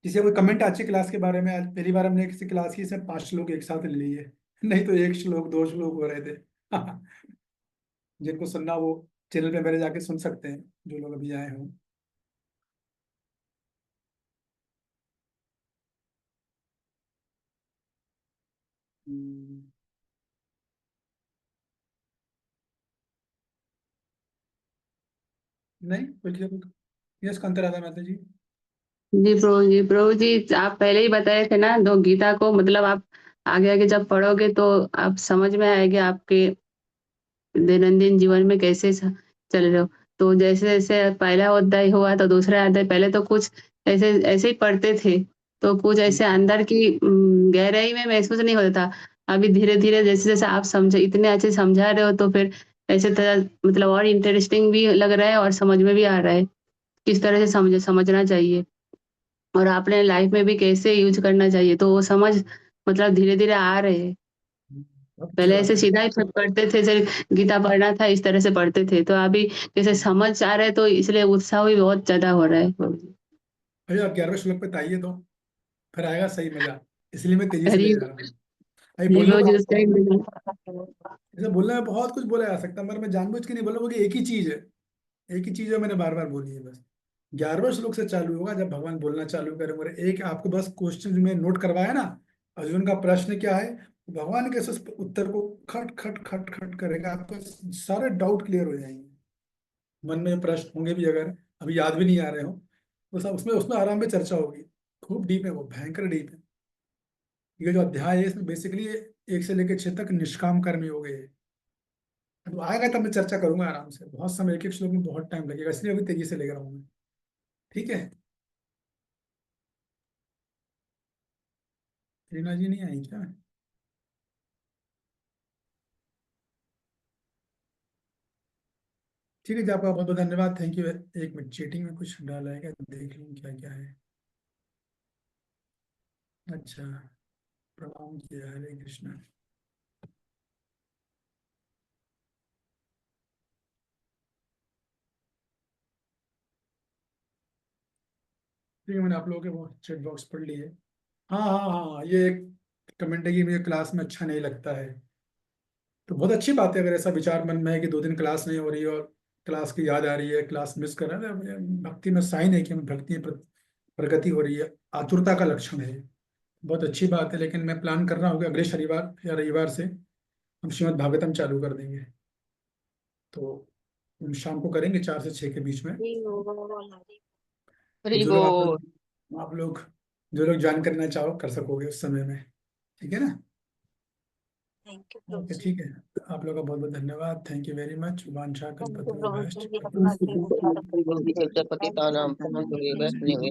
Speaker 1: किसी का कोई कमेंट अच्छी क्लास के बारे में? आज पहली बार हमने किसी क्लास की सिर्फ 5 लोग एक साथ ले लिए, नहीं तो 1 श्लोक 2 श्लोक हो रहे थे। जिनको सुनना वो चैनल पे मेरे जाके सुन सकते हैं, जो लोग अभी आए हों। नहीं कोई? यस कांता राधा माता जी।
Speaker 4: जी प्रभु जी, आप पहले ही बताए थे ना, दो गीता को मतलब आप आगे आगे जब पढ़ोगे तो आप समझ में आएगा आपके दैनंदिन जीवन में कैसे चल रहे हो। तो जैसे जैसे पहला अध्याय हुआ तो दूसरा अध्याय, पहले तो कुछ ऐसे ऐसे ही पढ़ते थे तो कुछ ऐसे अंदर की गहराई में महसूस नहीं होता था। अभी धीरे धीरे जैसे जैसे आप समझे, इतने अच्छे समझा रहे हो तो फिर ऐसे तरह मतलब और इंटरेस्टिंग भी लग रहा है और समझ में भी आ रहा है किस तरह से समझना चाहिए और आपने लाइफ में भी कैसे यूज करना चाहिए, तो वो समझ मतलब धीरे धीरे आ रहे हैं।
Speaker 1: बहुत अच्छी
Speaker 4: पहले
Speaker 1: बात
Speaker 4: ऐसे
Speaker 1: है।
Speaker 4: सीधा ही पढ़ते थे, सिर्फ गीता पढ़ना था इस तरह से पढ़ते थे, तो अभी जैसे समझ आ रहा है तो इसलिए उत्साह भी बहुत ज्यादा हो रहा है।
Speaker 1: भैया आप 11वें श्लोक पे आइए तो फिर आएगा सही मजा, इसलिए मैं तेजी से ले
Speaker 4: अरे
Speaker 1: जा रहा हूँ। अभी
Speaker 4: जी
Speaker 1: बोलने
Speaker 4: वो
Speaker 1: को
Speaker 4: जो
Speaker 1: जैसे बोलने में बहुत कुछ बोला जा सकता है, मगर मैं जानबूझ के नहीं बोला, क्योंकि एक ही चीज है, एक ही चीज है, मैंने बार बार बोली है बस। 11वें श्लोक से चालू होगा जब भगवान बोलना चालू करेंगे। एक आपको बस क्वेश्चन में नोट करवाया ना, अर्जुन का प्रश्न क्या है, भगवान कैसे उस उत्तर को खट खट खट खट करेगा, आपके सारे डाउट क्लियर हो जाएंगे। मन में प्रश्न होंगे भी अगर अभी याद भी नहीं आ रहे हो, तो सब उसमें उसमें आराम से चर्चा होगी। खूब डीप है वो, भयंकर डीप है। ये जो अध्याय है इसमें बेसिकली 1 से लेकर 6 तक निष्काम कर्म योग है। तो आएगा तब मैं चर्चा करूंगा आराम से, बहुत समय, एक एक श्लोक में बहुत टाइम लगेगा, इसलिए अभी तेजी से लेकर आऊंगा। ठीक है, रीना जी नहीं आई क्या? ठीक है जी, आपका बहुत बहुत धन्यवाद, थैंक यू। 1 मिनट, चीटिंग में कुछ डाला है क्या, देख लूँ क्या क्या है। अच्छा, प्रणाम किया, हरे कृष्णा। ठीक है, मैंने आप लोगों के वो चैट बॉक्स पढ़ लिए। हाँ हाँ हाँ, ये एक कमेंट है कि मुझे क्लास में अच्छा नहीं लगता है, तो बहुत अच्छी बात है अगर ऐसा विचार मन में है कि 2 दिन क्लास नहीं हो रही है और क्लास की याद आ रही है, क्लास मिस कर रहे हैं, तो भक्ति में साइन है कि हम भक्ति में प्रगति हो रही है, आतुरता का लक्षण है, बहुत अच्छी बात है। लेकिन मैं प्लान कर रहा हूँ कि अगले शनिवार या रविवार से हम श्रीमद् भागवतम चालू कर देंगे, तो हम शाम को करेंगे 4 से 6 के बीच में।
Speaker 6: हरि
Speaker 1: जो लोग
Speaker 6: बोल।
Speaker 1: आप लोग जो लोग ज्वाइन करना चाहो कर सकोगे उस समय में, ठीक है ना?
Speaker 10: थैंक यू प्रभु
Speaker 1: ओके,
Speaker 10: जी।
Speaker 1: ठीक है, आप लोगों का बहुत बहुत धन्यवाद, थैंक यू वेरी मच। वांछा कल्पतरुभ्यश्च
Speaker 6: पतितानां पावनेभ्यो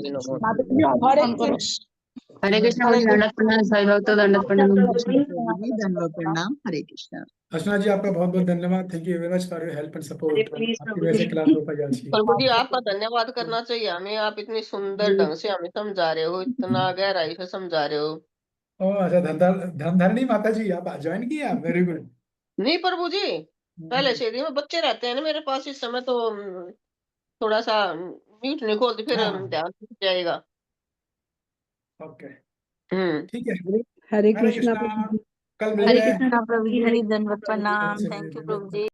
Speaker 6: नमो
Speaker 4: हरे कृष्ण मुझे दंडवत प्रणाम, साई भक्त दंडवत प्रणाम।
Speaker 8: प्रभु जी दंडवत प्रणाम, हरे कृष्णा।
Speaker 1: अर्चना जी आपका बहुत बहुत धन्यवाद, thank you very much for your help and support. आपकी वजह से क्लास हो पाई आज की।
Speaker 6: प्रभु जी आपका धन्यवाद करना चाहिए हमें, आप इतनी सुंदर ढंग से हमें समझा रहे हो, इतना गहराई से समझा रहे हो।
Speaker 1: ओह अच्छा, धनधारिणी माता जी आप ज्वाइन किए आप, वेरी गुड।
Speaker 6: नहीं प्रभु जी, पहले से ही में बच्चे रहते हैं ना मेरे पास इस समय, तो थोड़ा सा म्यूट नहीं खोलती, फिर
Speaker 1: हाँ
Speaker 6: ध्यान छूट जाएगा।
Speaker 1: ओके,
Speaker 6: हम्म।
Speaker 1: ठीक है,
Speaker 2: हरे
Speaker 1: हरे
Speaker 2: कृष्णा
Speaker 1: कृष्णा,
Speaker 2: प्रभु जी।
Speaker 1: कल
Speaker 10: हरे
Speaker 1: मिलते हैं।
Speaker 10: कृष्णा प्रभु जी, दंडवत
Speaker 1: कल
Speaker 10: प्रणाम,
Speaker 1: से
Speaker 10: थैंक यू
Speaker 1: मिलते
Speaker 10: प्रभु
Speaker 1: हैं।
Speaker 10: जी।